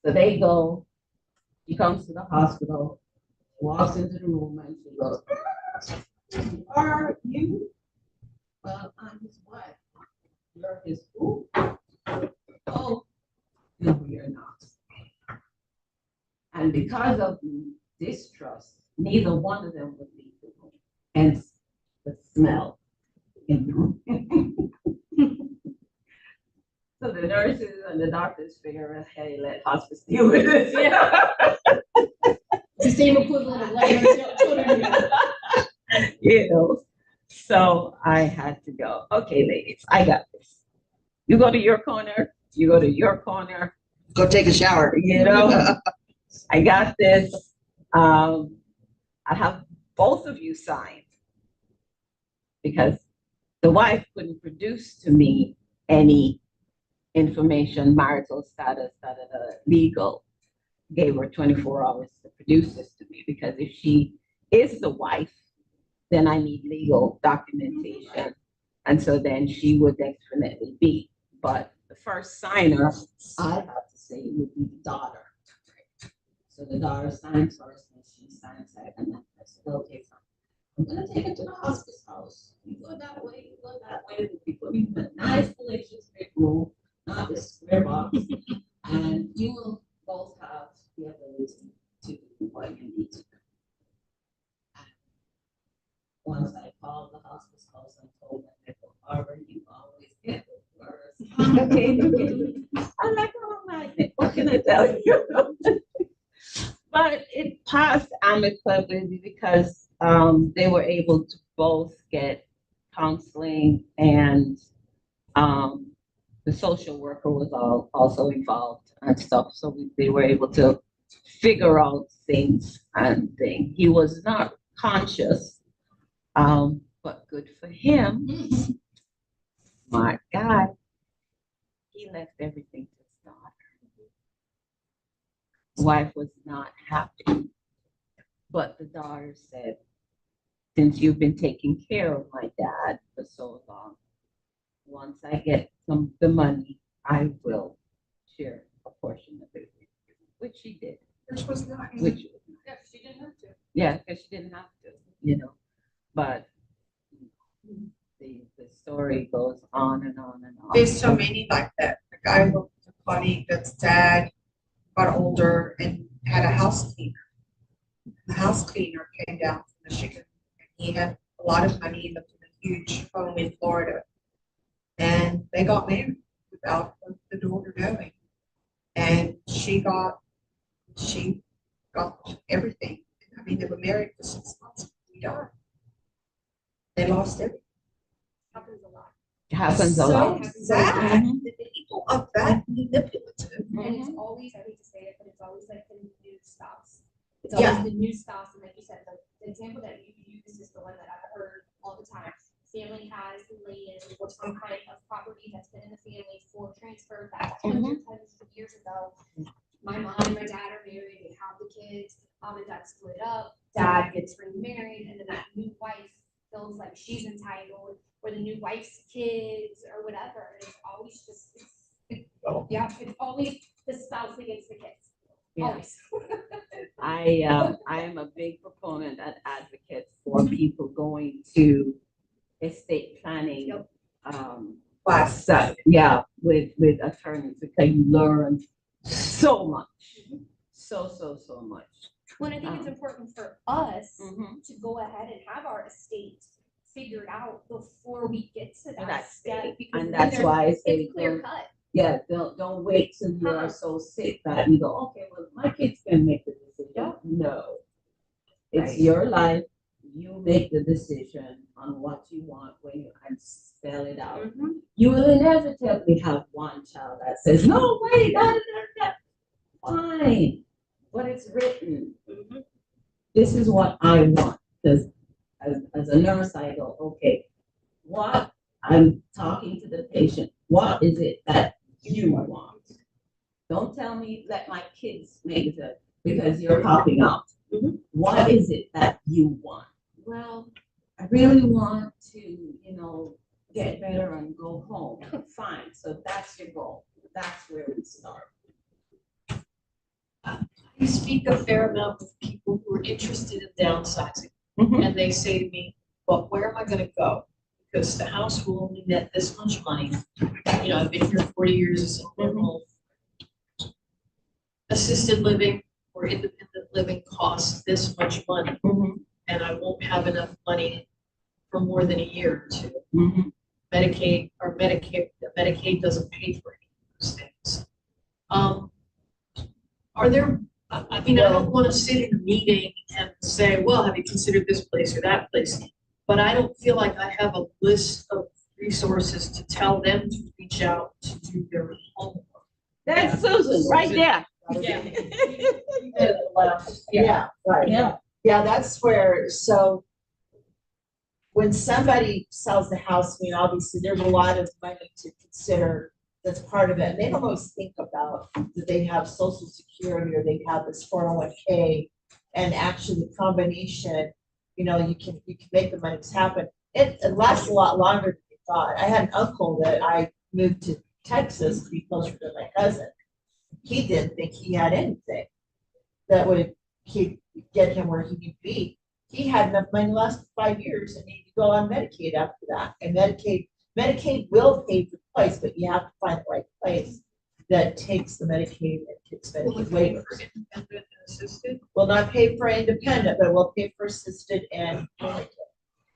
So they go, she comes to the hospital, walks into the room, and she goes, "Who are you?" "Well, I'm his wife." "You're his who?" "Oh, no, you're not." And because of distrust, neither one of them would leave the room. Hence the smell in the room. So the nurse nurses and the doctors figure, hey, let hospice deal with this. It's the same equivalent of letting our children know. You know, so I had to go, okay, ladies, I got this. You go to your corner, you go to your corner, Go take a shower. you know, I got this. I have both of you sign because the wife couldn't produce to me any information, marital status, legal. Gave her 24 hours to produce this to me because if she is the wife, then I need legal documentation. And so then she would definitely be. But the first signer, I have to say, would be the daughter. So the daughter signs first and she signs second. And I said, okay, fine. I'm gonna take it to the hospice house. You go that way, you go that way. We put you in a nice relationship room, not this square box. And you will both have the ability to do what you need to do. Once I called the hospice house and told them that Barbara, you always get the worst. Okay. I'm like, oh my, what can I tell you? But it passed amicably because they were able to both get counseling and the social worker was also involved and stuff. So they were able to figure out things and things. He was not conscious, but good for him. My God, he left everything to his daughter. Wife was not happy, but the daughter said, since you've been taking care of my dad for so long, once I get the money, I will share a portion of it, which she did. Which was nice. Yeah, she didn't have to. Yeah, because she didn't have to, you know. But the story goes on and on and on. There's so many like that. Like I worked with a colleague that's dad got older and had a house cleaner. The house cleaner came down from Michigan and he had a lot of money, lived in a huge home in Florida. And they got married without the daughter knowing. And she got everything. I mean, they were married for 6 months before we died. They lost everything. Happens a lot. It happens a lot. So sad. The people are that manipulative. And it's always, I hate to say it, but it's always like the new spouse. It's Yeah. always the new spouse, and like you said, the example that you use is the one that I've heard all the time. Family has land or some kind of property that's been in the family for transfer back hundreds of years ago. My mom and my dad are married, they have the kids, mom and dad split up, dad gets remarried, and then that new wife feels like she's entitled, or the new wife's kids, or whatever, and it's always just, yeah, it's always the spouse against the kids. Yeah. Always. I am a big proponent and advocate for people going to estate planning. Class. Yeah, with attorneys because you learn so much, so much. Well, and I think it's important for us Mhm. to go ahead and have our estate figured out before we get to that That step. stage. Because And then that's there's- why I say it's clear cut. Yeah, don't wait till you are so sick that you go, okay, well, my kids can make the decision. No. It's Right. your life. You make the decision on what you want when you and spell it out. You will inevitably have one child that says, no, wait, that. Fine, but it's written. This is what I want. Because as a nurse, I go, okay, what I'm talking to the patient, what is it that you want? Don't tell me let my kids make it because you're popping out. What is it that you want? Well, I really want to, get better and go home. Fine, so that's your goal. That's where we start. I speak a fair amount with people who are interested in downsizing. And they say to me, well, where am I gonna go? Because the house will only net this much money. I've been here 40 years as a normal. Assisted living or independent living costs this much money. And I won't have enough money for more than a year or two. Medicaid doesn't pay for it. those things. Are there, I mean, I don't wanna sit in a meeting and say, well, have you considered this place or that place? But I don't feel like I have a list of resources to tell them to reach out to do their homework. That's Susan, right there. Yeah. Yeah, right. Yeah. Yeah, that's where, so when somebody sells the house, I mean, obviously, there's a lot of money to consider that's part of it. And they don't always think about that they have social security or they have this 401k. And actually the combination, you know, you can make the monies happen. It lasts a lot longer than you thought. I had an uncle that I moved to Texas to be closer to my cousin. He didn't think he had anything that would get him where he could be. He had enough money to last 5 years and he could go on Medicaid after that. And Medicaid will pay for the place, but you have to find the right place that takes the Medicaid and takes Medicaid waivers. Independent and assisted? Will not pay for independent, but will pay for assisted and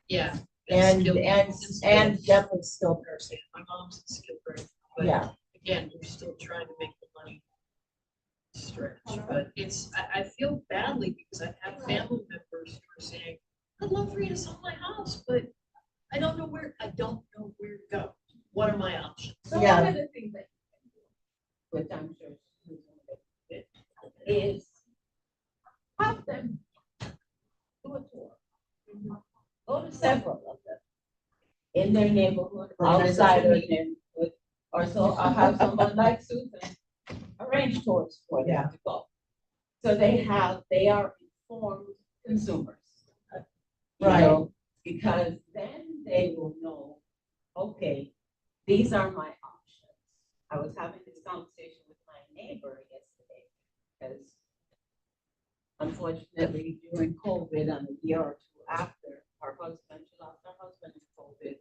Yeah. and skilled- and definitely skilled nursing. My mom's a skilled grade, but Yeah, again, we're still trying to make the money stretch, but I feel badly because I have family members who are saying, I'd love for you to sell my house, but I don't know where to go. What are my options? So Yeah. one of the things that, which I'm sure Susan will do, is have them do a tour. Go to several of them in their neighborhood, outside their neighborhood, or so I'll have someone like Susan arrange tours for them to go. So they are informed consumers. you Right. know, Because then they will know, okay, these are my options. I was having this conversation with my neighbor yesterday, because unfortunately during COVID and a year or two after, she lost her husband in COVID,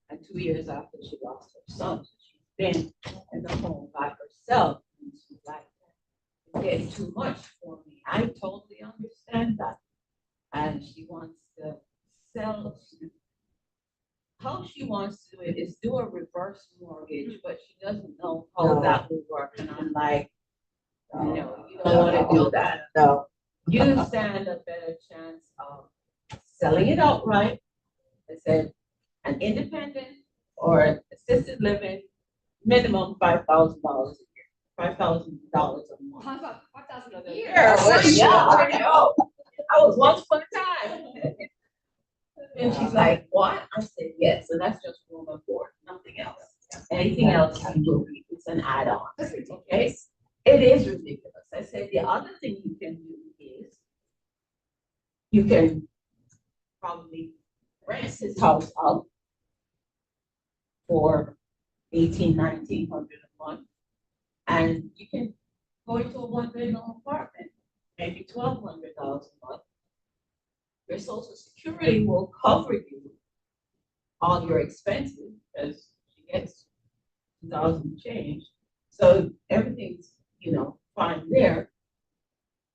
and 2 years after she lost her son. She's been in the home by herself, and she's like, it's getting too much for me. I totally understand that. And she wants to sell. How she wants to do it is do a reverse mortgage, but she doesn't know how that will work. And I'm like, you don't want to do that. No. You stand a better chance of selling it outright. I said, an independent or assisted living, minimum $5,000 a year, $5,000 a month. How about 5,000 a year? Yeah, I know. I was once upon a time. And she's like, what? I said, yes, so that's just room and board, nothing else. Anything else will be, it's an add-on. Okay? It is ridiculous. I said, the other thing you can do is you can probably rent his house out for $1,800, $1,900 a month. And you can go into a one-bedroom apartment, maybe $1,200 a month. Your Social Security will cover you all your expenses, as she gets 2,000 change. So everything's, fine there.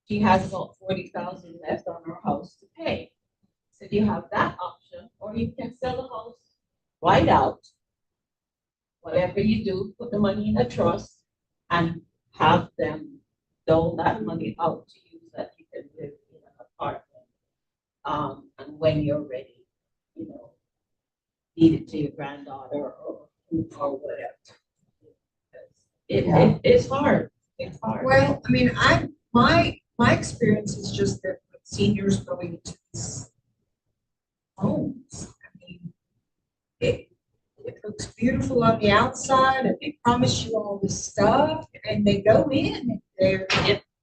She has about 40,000 left on her house to pay. So you have that option, or you can sell the house right out. Whatever you do, put the money in a trust and have them dole that money out to you so that you can live in an apartment. And when you're ready, feed it to your granddaughter or whatever. It's hard. It's hard. Well, I mean, my experience is just that with seniors going into these homes, I mean, it looks beautiful on the outside and they promise you all this stuff and they go in and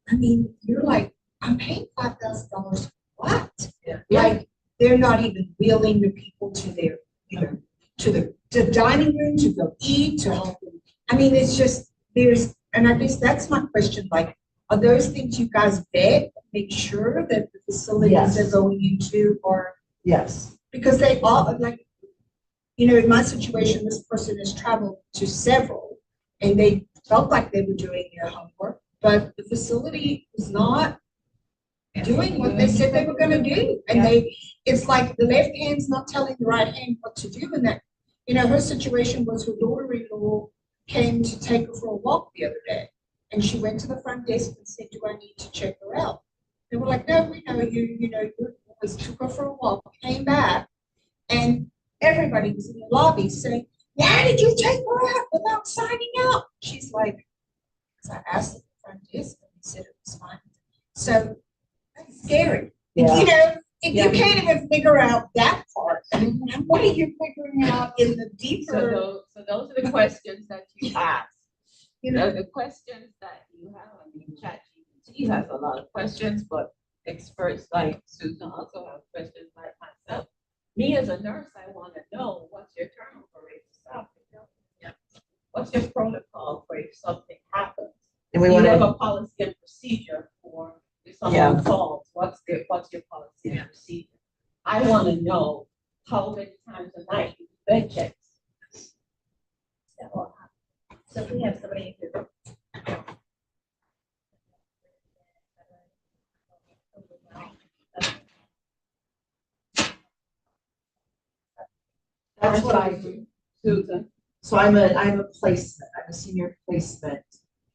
I mean, you're like, I'm paying $5,000. What? Yeah. Like, they're not even wheeling the people to their, to the dining room to go eat, to help them. I mean, it's just, and I guess that's my question, like, are those things you guys vet, make sure that the facilities Yes. they're going into are, Yes. because they all, like, in my situation, this person has traveled to several, and they felt like they were doing their homework, but the facility was not doing what they said they were gonna do. And it's like the left hand's not telling the right hand what to do, and that, her situation was her daughter-in-law came to take her for a walk the other day. And she went to the front desk and said, do I need to check her out? They were like, no, we know you, you know, you was took her for a walk, came back, and everybody was in the lobby saying, why did you take her out without signing out? She's like, because I asked at the front desk and they said it was fine. So that's scary. Yeah. You know, if you can't even figure out that part, what are you figuring out in the So deeper? those are the questions that you ask. You know, the questions that you have, I mean, ChatGPT has a lot of questions, but experts like Susan also have questions like myself. Me as a nurse, I want to know what's your turnover rate to stop it. Yeah. What's your protocol for if something happens? And we Do you want have to, a policy and procedure for if someone falls? What's your policy and procedure? I want to know how many times a night you do bed checks. So we have somebody who. that's what I do. Susan. So I'm a placement, I'm a senior placement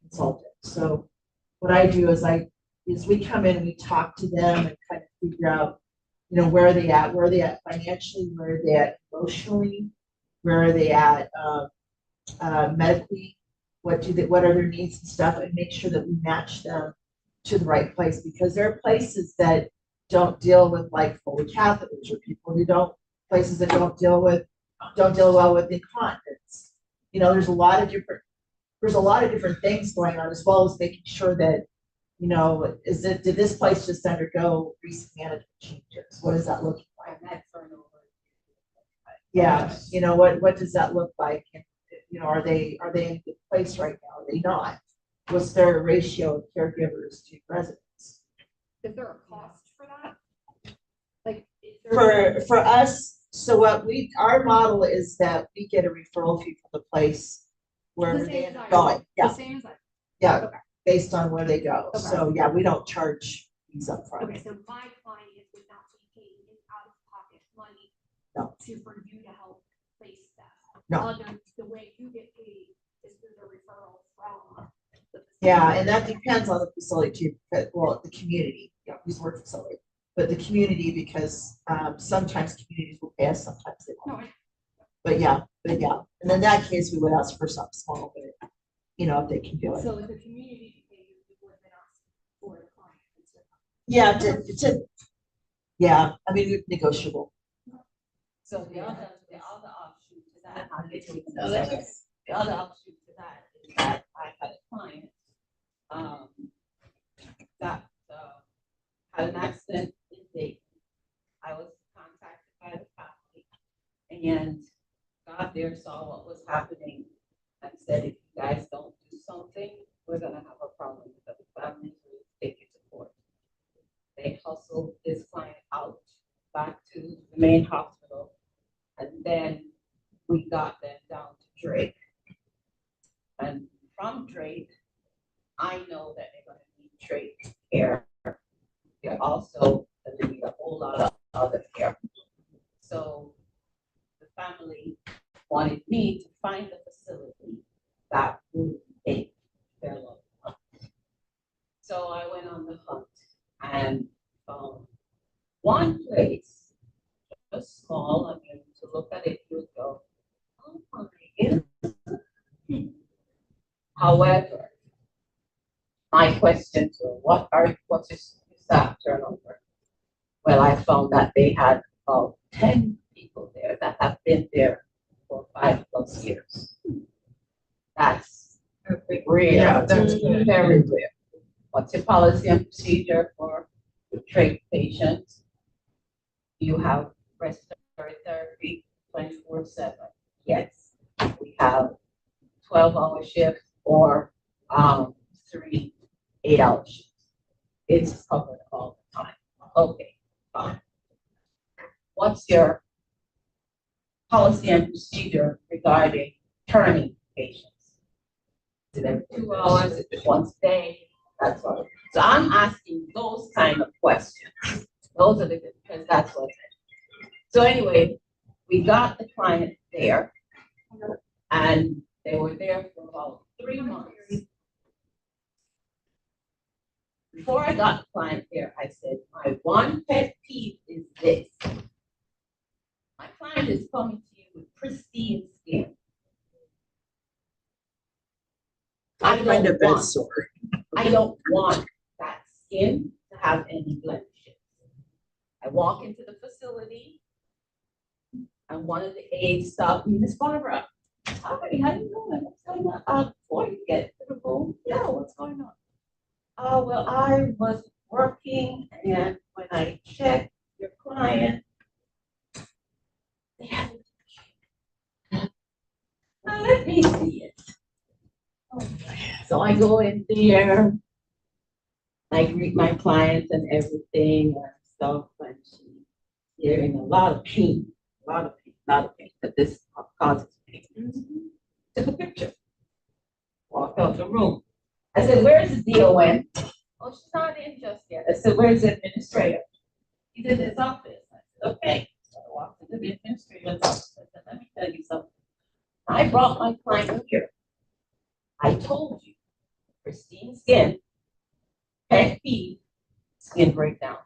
consultant. So what I do is we come in and we talk to them and kind of figure out, you know, where are they at financially, where are they at emotionally, where are they at, medically, what are their needs and stuff, and make sure that we match them to the right place, because there are places that don't deal with like Foley catheters, or places that don't deal well with incontinence. You know, there's a lot of different things going on, as well as making sure that, you know, did this place just undergo recent management changes? What does that look like? Yeah, you know, what does that look like? And, you know, are they in a good place right now? Are they not? What's their ratio of caregivers to residents? Is there a cost for that? Like, is there? For us, so our model is that we get a referral fee from the place wherever they end up going. The Yeah, same as I. yeah, Okay. based on where they go. Okay. So yeah, we don't charge fees up front. Okay, so my client would not be paying in out-of-pocket money. No. For you to help place them. No. The way you get paid is through the referral from the facility. Yeah, and that depends on the facility too, well, the community, use the word facility, but the community, because sometimes communities will pay us, sometimes they won't. No, But yeah, and in that case, we would ask for something small, but you know, if they can do it. so if the community pay you would have been asked for the client. Yeah, yeah, I mean, negotiable. So the other offshoot to that, that's- the other offshoot to that is that I had a client, that, had an accident in Dayton. I was contacted by the family and got there, saw what was happening and said, if you guys don't do something, we're gonna have a problem because the family will take it to court. They hustled this client out back to the main hospital. And then we got them down to Drake. And from Drake, I know that they're gonna need Drake care. They're also gonna need a whole lot of other care. So the family wanted me to find a facility that would take their loved one. So I went on the hunt and found one place, just small, I mean, to look at it, you would go, oh my goodness. However, my questions were, what's your staff turnover? Well, I found that they had about 10 people there that have been there for 5+ years. That's rare. Yeah, that's good. Very rare. What's your policy and procedure for trach patients? You have respiratory therapy 24/7. Yes, we have 12-hour shifts or 3 8-hour shifts. It's covered all the time. Okay, fine. What's your policy and procedure regarding turning patients? Is it every 2 hours? Is it once a day? That's all. So I'm asking those kind of questions. Those are the, because that's what's it. So anyway, we got the client there and They were there for about 3 months. Before I got the client there, I said, my one pet peeve is this. My client is coming to you with pristine skin. I don't want that skin to have any blemishes. I walk into the facility and one of the aides stopped me, Miss Barbara. Hi, how you doing? What's going on? Before you get to the room, yeah, what's going on? Oh, well, I was working and when I checked your client, they had. Now let me see it. So I go in there, I greet my clients and everything and stuff, and they're in a lot of pain, but this causes pain. Took a picture, walked out the room. I said, where's the DON? Oh, she's not in just yet. I said, where's the administrator? He's in his office. I said, okay. So I walked into the administrator's office. I said, let me tell you something. I brought my client here. I told you, pristine skin, pet peeve, skin breakdown.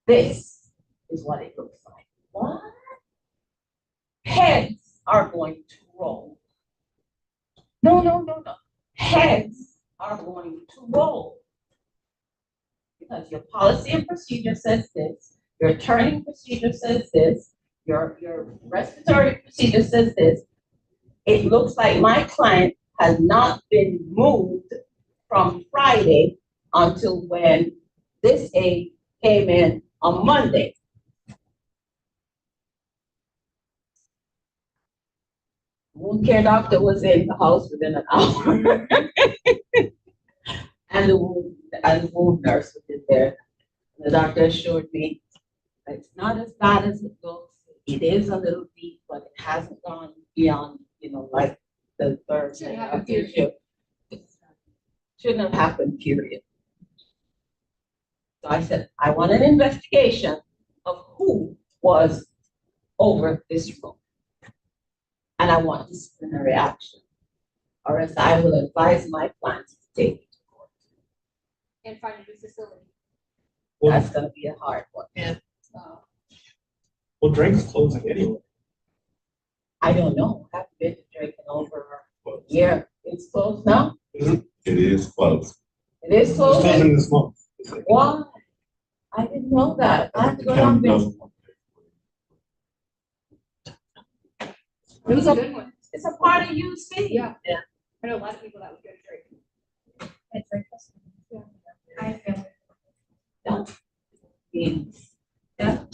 This is what it looks like. What? Heads are going to roll. No. Heads are going to roll. Because your policy and procedure says this, your attorney procedure says this, your respiratory procedure says this. It looks like my client has not been moved from Friday until when this aide came in on Monday. Wound care doctor was in the house within an hour. and the wound nurse was in there. The doctor assured me it's not as bad as it looks. It is a little deep, but it hasn't gone beyond, like the third. Shouldn't have happened, period. So I said, I want an investigation of who was over this room. And I want disciplinary action, or else I will advise my clients to take it to court. And find a new facility. That's gonna be a hard one. Yeah. Well, Drake's closing anyway. I don't know. I haven't been to Drake in over a year. It's closed now? It is close. It is It's closing? closing this month. Why? I didn't know that. I have to go down there. It was a good one. It's a part of UC. Yeah. I know a lot of people that would go to Drake. It's like, Yeah. I have family. Yeah.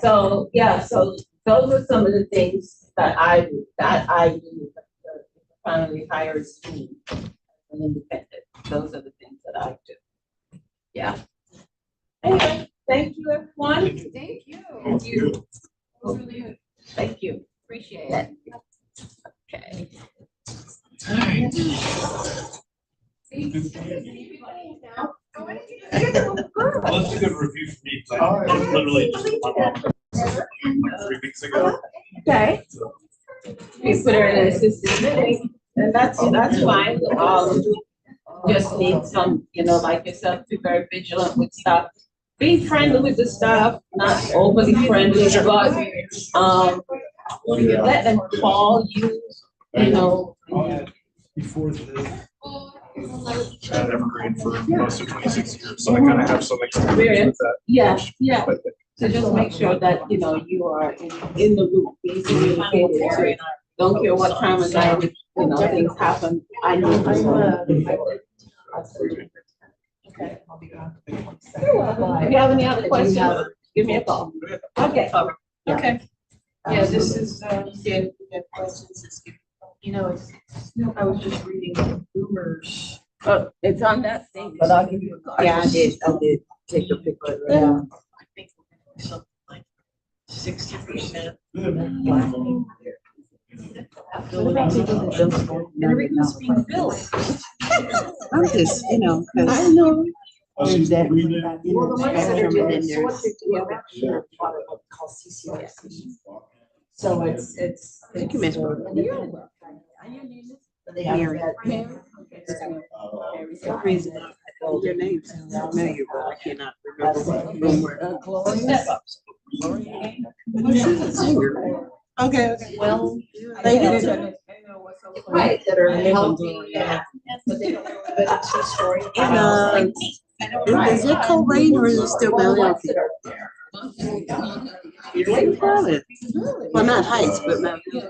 So, so those are some of the things that I do, finally hires me as an independent. Those are the things that I do. Yeah. Anyway, thank you, everyone. Thank you. Thank you. That was really good. Thank you. Appreciate it. Okay. Well, that's a good review for me, because I literally just took my mom like 3 weeks ago. Okay. You put her in an assisted living, and that's fine. Just need some, like yourself, to be very vigilant with stuff. Be friendly with the staff, not overly friendly, but let them call you, Before the. At Evergreen for most of 26 years, so I kind of have some experience with that. Yeah. So just make sure that, you are in the loop, being communicated. Don't care what time of night, things happen. I know. Absolutely. Okay. If you have any other questions, give me a call. Okay. Okay. Yeah, this is, Questions. I was just reading the rumors. It's on that thing, but I'll give you a call. Yeah, I did take a picture. I think something like 60%. Everything's being built. I'm just, I know. There's that. Well, the ones that are Spectrum, doing and then there's- called CCRC. So it's. Thank you, Ms. Independent But they have Mary. that. For some reason, I know your name sounds familiar, but I cannot remember. She's a singer. Okay, okay. Well. They get to- Right, that are healthy. Yeah. But they don't know the two story. And, is it Coleraine or is it still Mount Healthy? You probably. Well, not Heights, but Mount Healthy.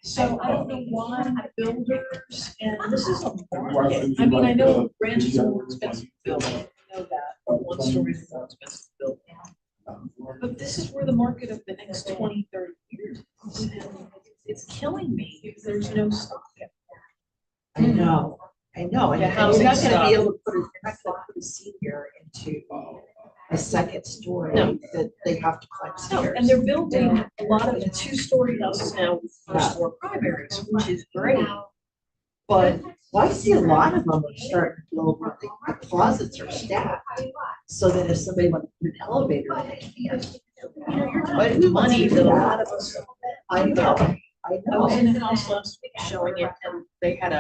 So I don't know why builders, and this is a market, I mean, I know ranches are more expensive to build, I know that, one story is more expensive to build. But this is where the market of the next 20, 30 years is, and it's killing me if there's no stock. I know, and The you're not housing gonna stock. be able to put, you're not gonna put a senior into a second story No. that they have to climb No, stairs. and they're building a lot of two-story houses now with first floor primaries, which is great. But Well, I see a lot of them are starting to build where the closets are stacked, so that if somebody wants to put an elevator in, they can. you know, you're But talking who money wants to that do a that? lot of us. I know, I was in a house last week showing it, and they had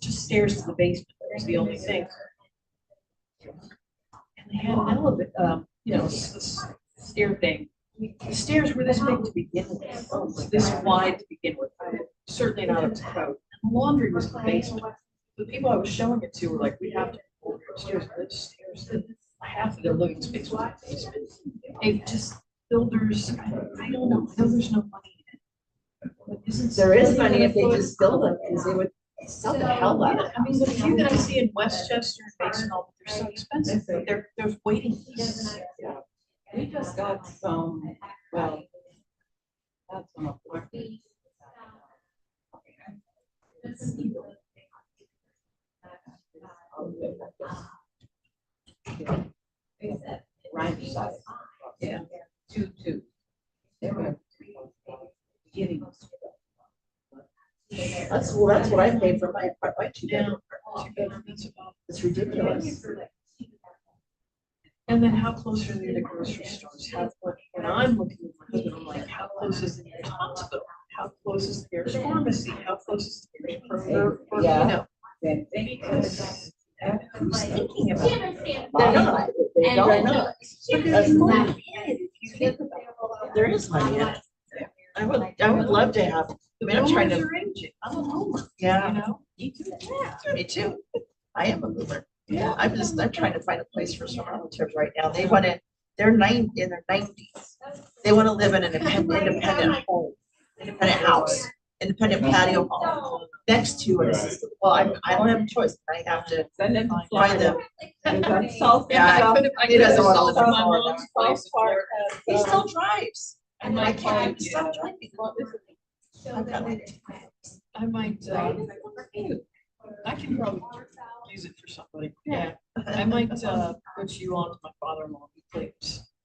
just stairs to the basement, that was the only thing. And they had an elevator, you know, stair thing. The stairs were this big to begin with, this wide to begin with, certainly not up to code. And the laundry was in the basement. The people I was showing it to were like, we have to go upstairs, those stairs, half of their living space was in the basement. They just, builders, I don't know, builders no money. there is money if they just build them, because they would sell the hell out of I mean, the few that I see in Westchester and Mason, Hall, they're so expensive, but there's waiting lists. We just got some, well, that's not. Right side, yeah, two. They were getting. That's what I paid for my two bedroom. That's about. It's ridiculous. And then how close are they to the grocery stores? When I'm looking at my husband, I'm like, how close is the nearest hospital? How close is the nearest pharmacy? How close is the nearest Kroger? Or, you Yeah. know, because who's thinking about it? They're not, they don't know. Because money in it, if you think about it. There is money in it. I would love to have, I mean, I'm trying Boomers to, are aging. I'm a boomer, you yeah, know? You too. Yeah. me too. I am a boomer. Yeah. I'm trying to find a place for some relatives right now. They want to, in their 90s. They want to live in an independent home, independent house, independent patio home, next to an assisted. Well, I don't have a choice. I have to Send them to find them. Yeah, He doesn't want to live in my Florida. mom's place. He still drives. And I my can't kids, stop driving. I've got like I might, I can probably use it for somebody. Yeah. I might, put you on to my father-in-law,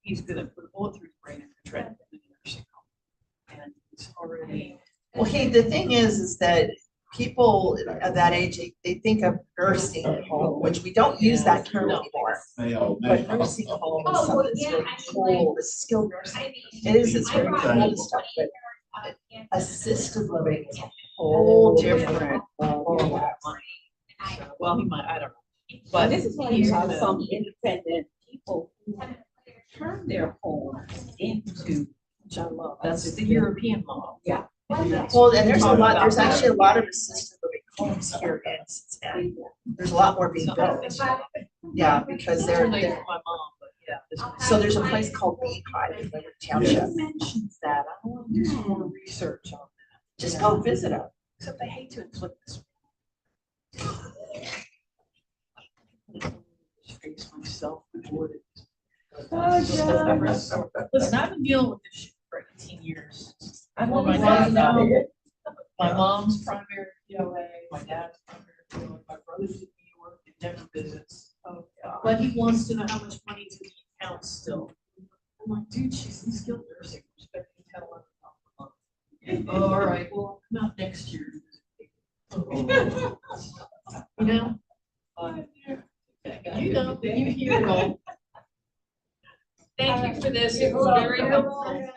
he's gonna put a bullet through his brain and tread in the nursing home. And it's already. Well, the thing is that people at that age, they think of nursing home, which we don't use that term anymore. But nursing home is something that's very cool, it's skilled nursing. It is, it's very cool and stuff, but assisted living is a whole different. Well, he might, I don't know. But But this is why you have some independent people who turn their homes into, which I love. That's the European model. yeah. Well, and there's actually a lot of assisted living homes here in Cincinnati. There's a lot more being built. Yeah, because They're they're, late for my mom, but yeah. this one. so there's a place called Beehive in Liberty Township. Who mentions that? I want to do some more research on that. Just go visit them. Except I hate to inflict this. Face myself before it. Listen, I've been dealing with this shit for 18 years. I'm on my mom's primary POA, my dad's primary POA, my brother's in New York, and never visits. Oh, God. But he wants to know how much money's in the account still. I'm like, dude, she's in skilled nursing, we're expecting $10, $11 a month. Oh, all right, well, not next year. You know? you know, you hear it all. Thank you for this, it was very helpful.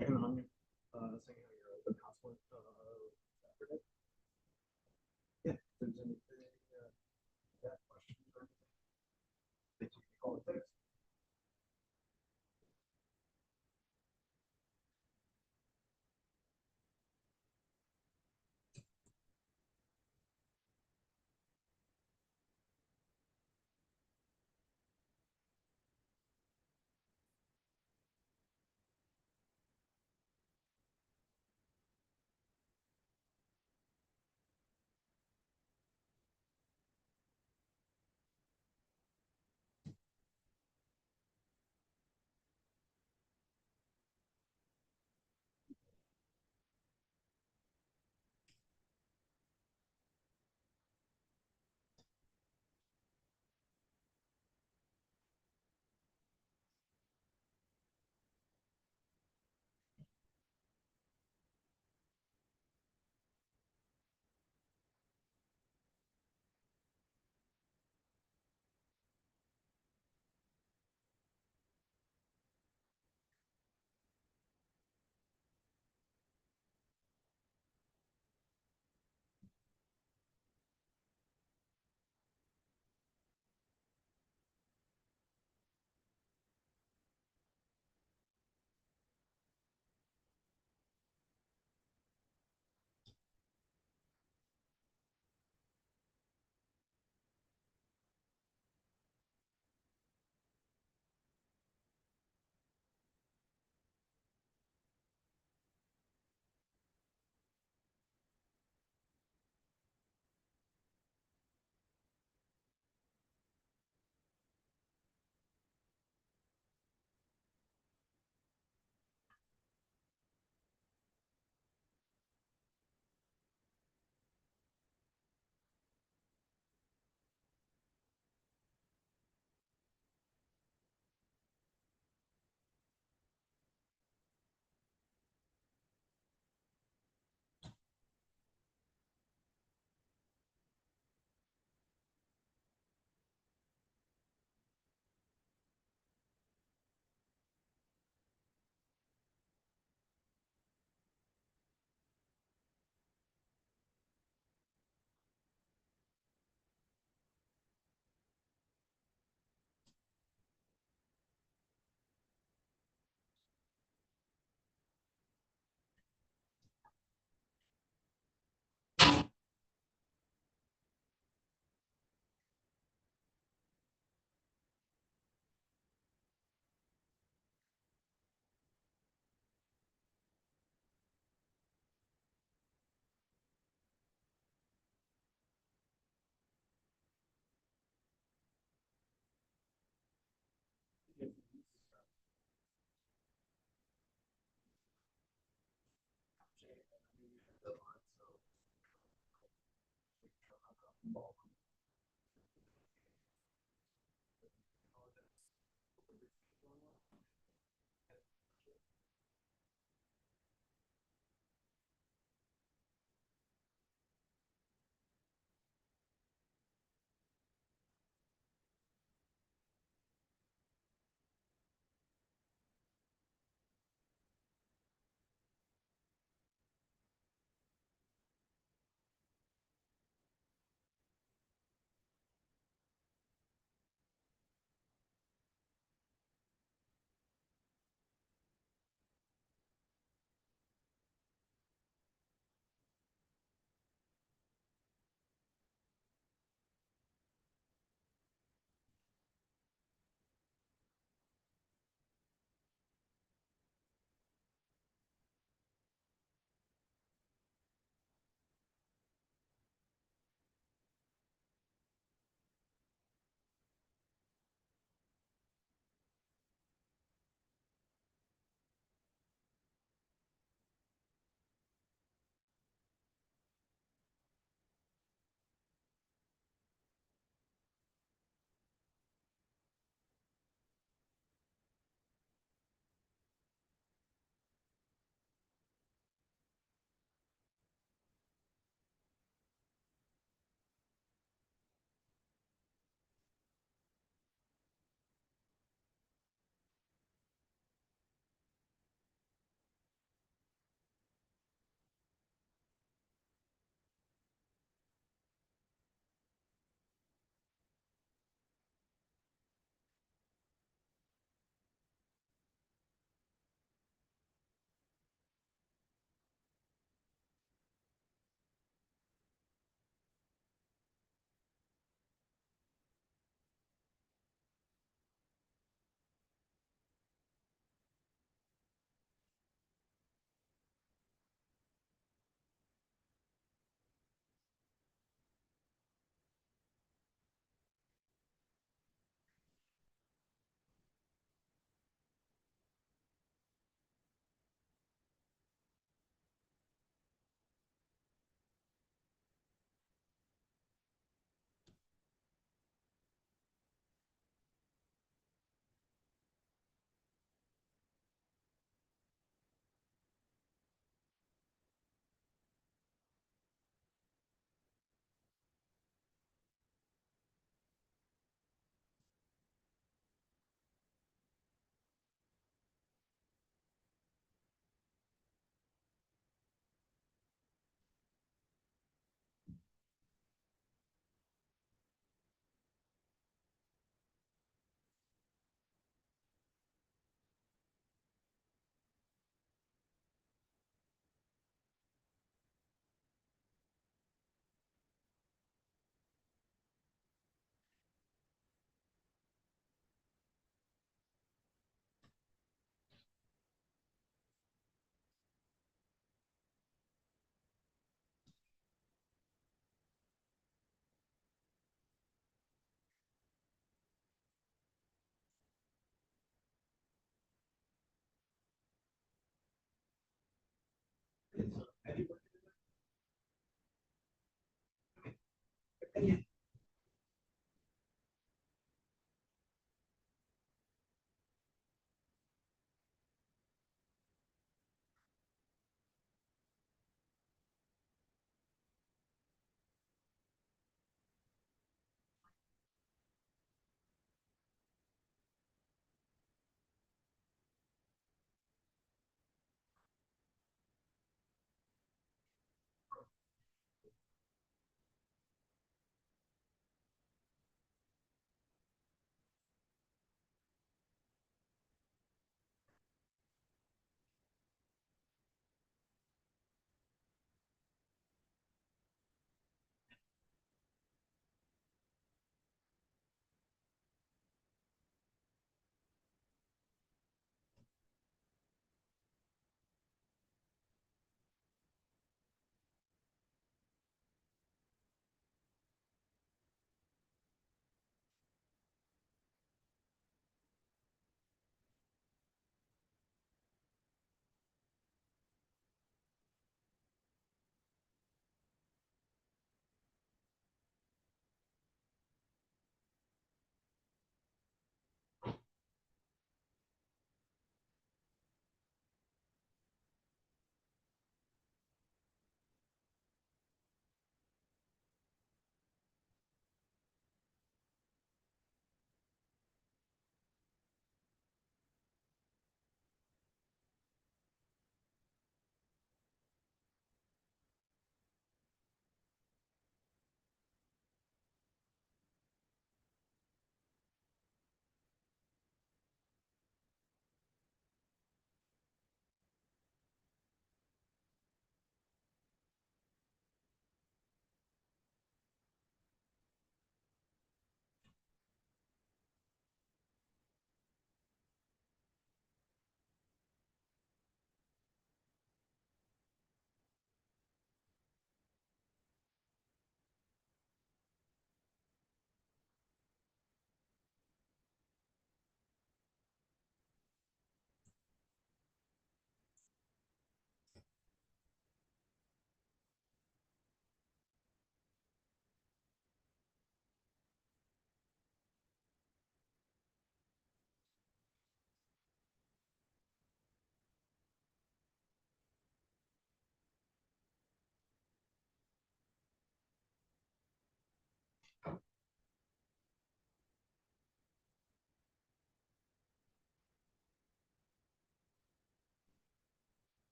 And I'm saying how your open house went Saturday. Yeah, if there's anything, that questions or anything, that you can call it text.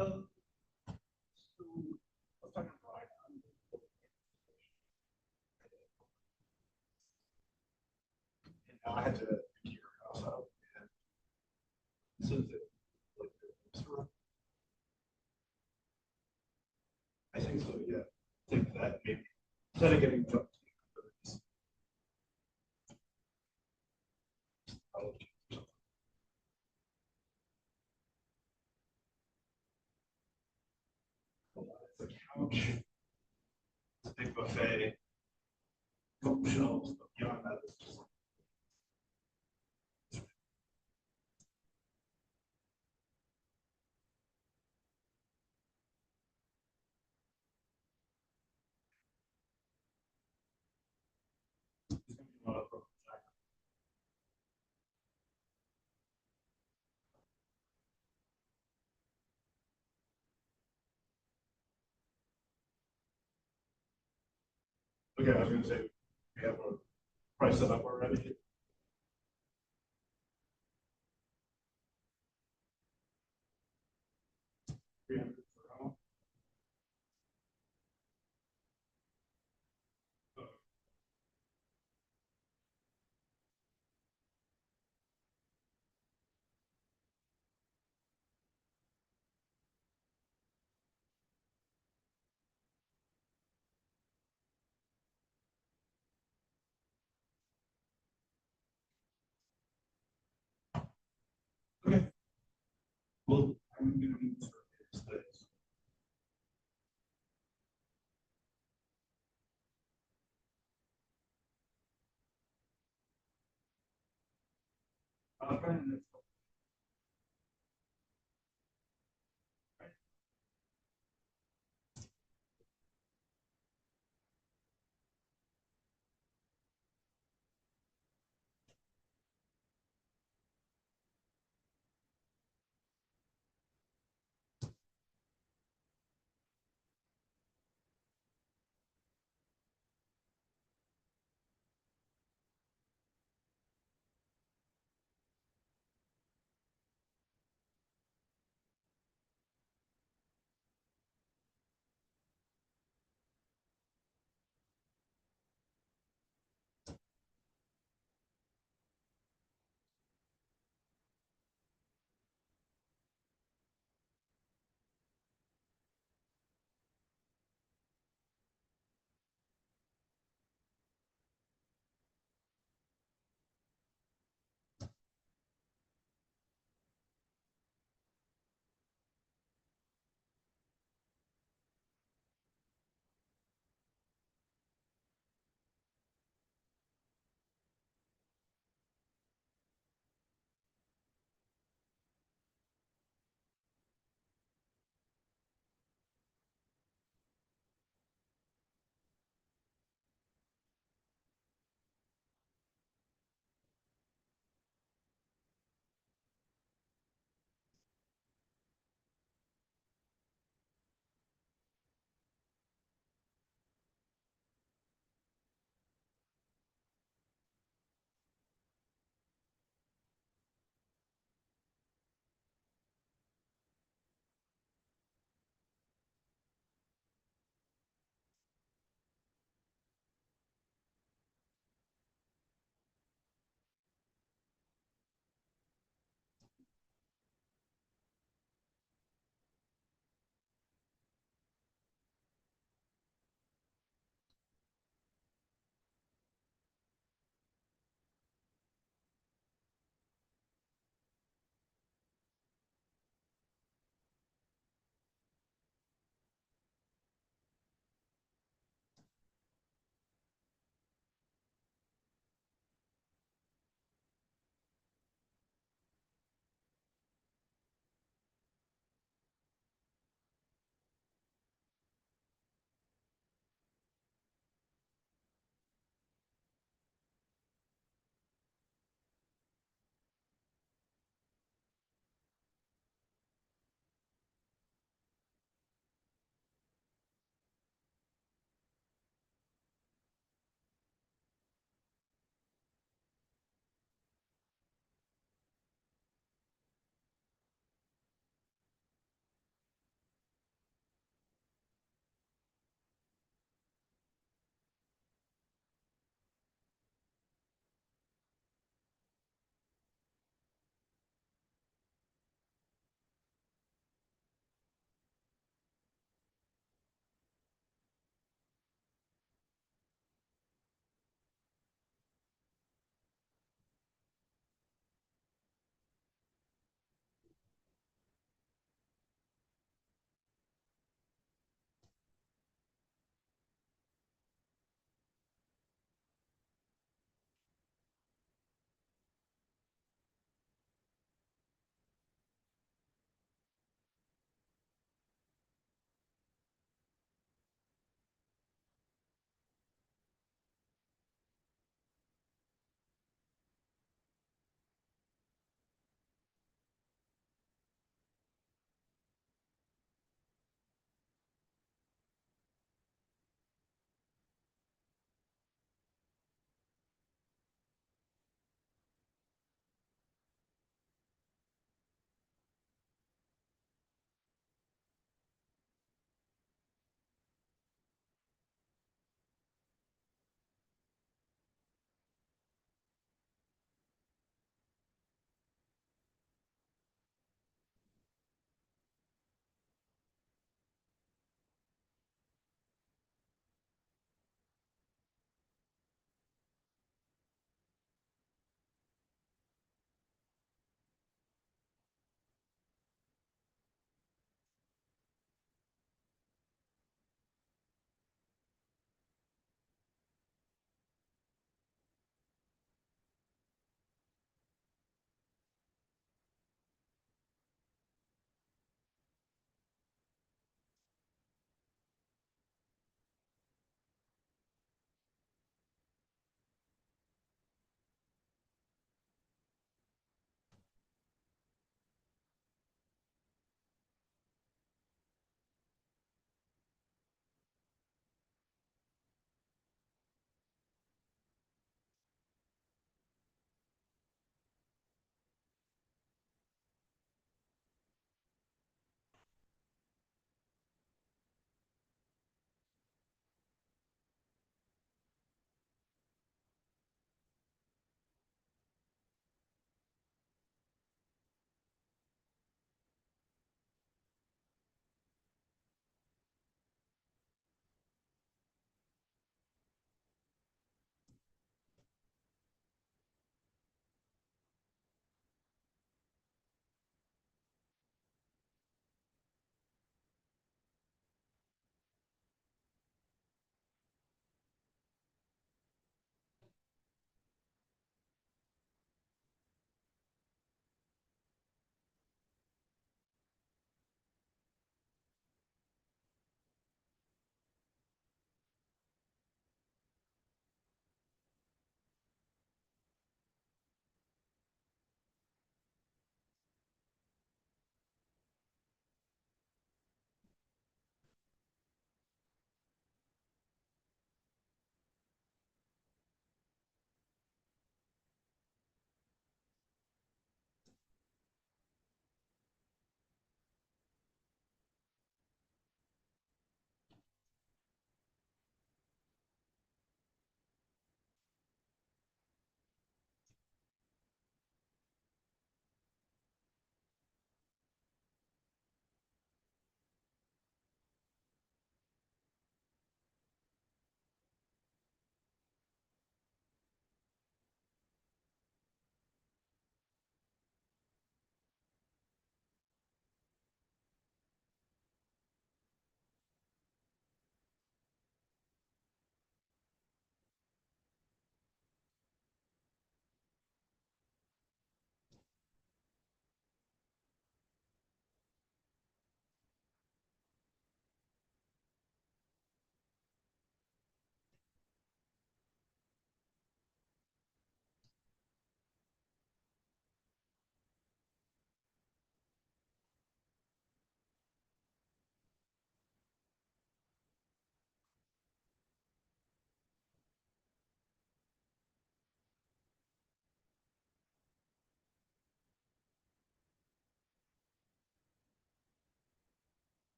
So, let's talk about Brian. And now I had to figure your house out. And so is it like the restaurant? I think so, yeah. I think that maybe instead of getting jumped. It's a couch, it's a big buffet, couple shelves, but beyond that, it's just. It's gonna be a lot of fun. Okay, I was gonna say, we have a price set up already. $300 per hour. Okay. Well, I'm gonna need this. Okay.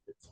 it's